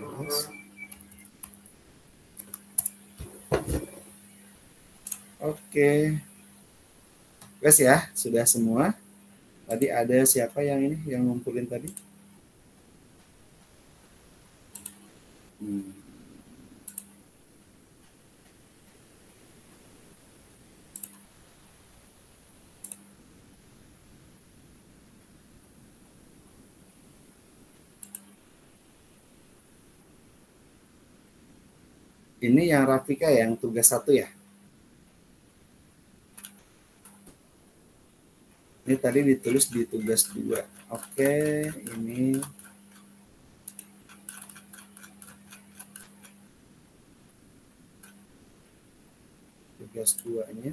Oke. Guys ya, sudah semua. Tadi ada siapa yang ini yang ngumpulin tadi? Ini yang Rafika yang tugas 1 ya? Ini tadi ditulis di tugas 2. Oke, ini tugas 2-nya.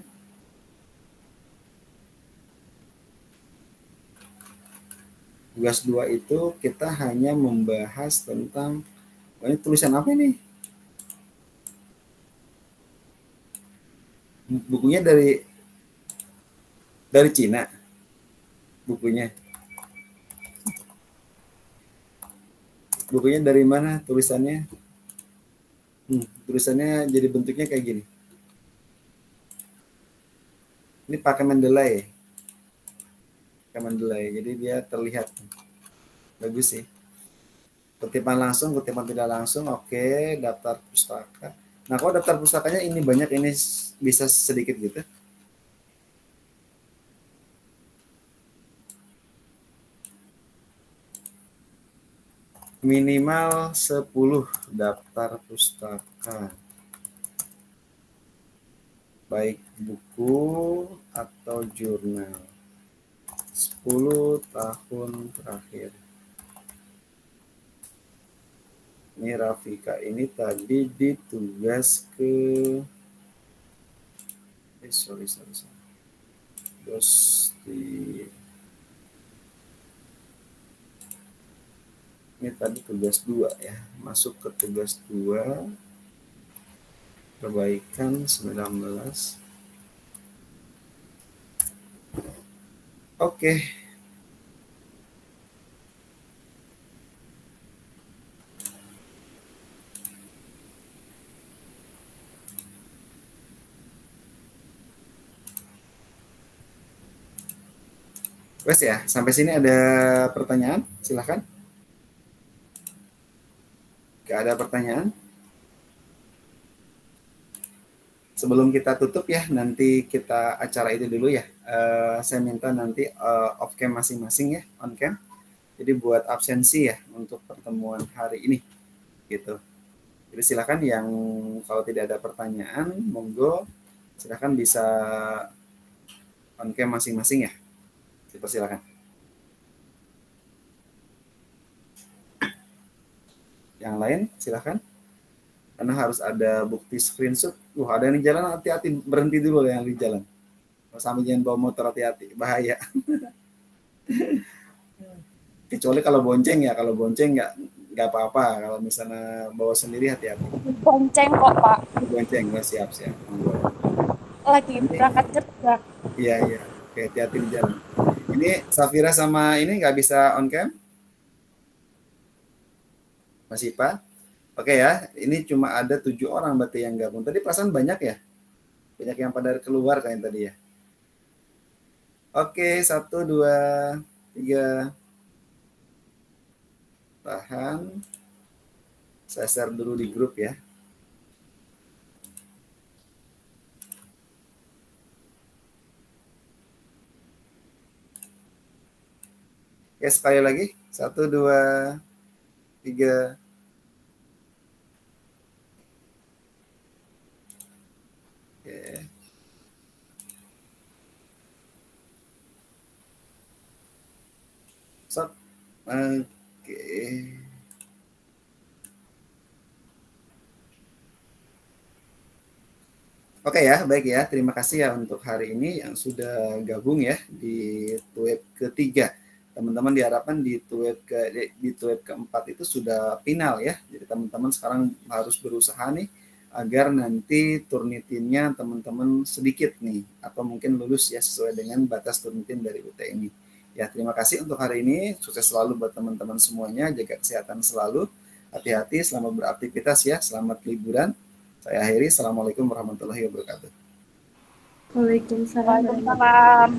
Tugas 2 itu kita hanya membahas tentang, ini tulisan apa ini? Bukunya dari Cina. Bukunya dari mana tulisannya? Tulisannya jadi bentuknya kayak gini. Ini pakai Mendeley. Jadi dia terlihat bagus sih. Kutipan langsung, kutipan tidak langsung. Oke, daftar pustaka. Nah, kalau daftar pustakanya ini banyak, ini bisa sedikit gitu. Minimal 10 daftar pustaka. Baik buku atau jurnal. 10 tahun terakhir. Ini Rafika ini tadi di tugas ke Terus ini tadi tugas 2 ya. Masuk ke tugas 2. Perbaikan 19. Oke. Wes ya, sampai sini ada pertanyaan? Silahkan. Gak ada pertanyaan? Sebelum kita tutup ya, nanti kita acara itu dulu ya. Saya minta nanti off cam masing-masing ya, on cam. Jadi buat absensi ya untuk pertemuan hari ini, gitu. Jadi silakan yang kalau tidak ada pertanyaan, monggo silakan bisa on cam masing-masing ya. Silakan. Yang lain silakan. Karena harus ada bukti screenshot. Ada yang di jalan, hati-hati, berhenti dulu yang di jalan. Sambil jangan bawa motor, hati-hati, bahaya. Kecuali kalau bonceng ya, nggak apa-apa. Kalau misalnya bawa sendiri hati-hati. Bonceng kok Pak. Bonceng, siap. Lagi berangkat kerja. Iya. Oke, hati-hati di jalan. Ini Safira sama ini nggak bisa on cam? Masih Pak? Oke ya, ini cuma ada 7 orang berarti yang gabung. Tadi perasaan banyak ya? Banyak yang pada keluar kayak tadi ya. Oke, 1, 2, 3. Tahan. Saya share dulu di grup ya. Oke, sekali lagi. 1, 2, 3. Oke. Oke. Oke ya, baik ya. Terima kasih ya untuk hari ini yang sudah gabung ya di TUEP ketiga. Teman-teman diharapkan di TUEP keempat itu sudah final ya. Jadi teman-teman sekarang harus berusaha nih agar nanti turnitinnya teman-teman sedikit nih atau mungkin lulus ya sesuai dengan batas turnitin dari UT ini. Ya, terima kasih untuk hari ini. Sukses selalu buat teman-teman semuanya. Jaga kesehatan selalu. Hati-hati, selamat beraktivitas ya. Selamat liburan. Saya akhiri. Assalamualaikum warahmatullahi wabarakatuh. Waalaikumsalam. Waalaikumsalam.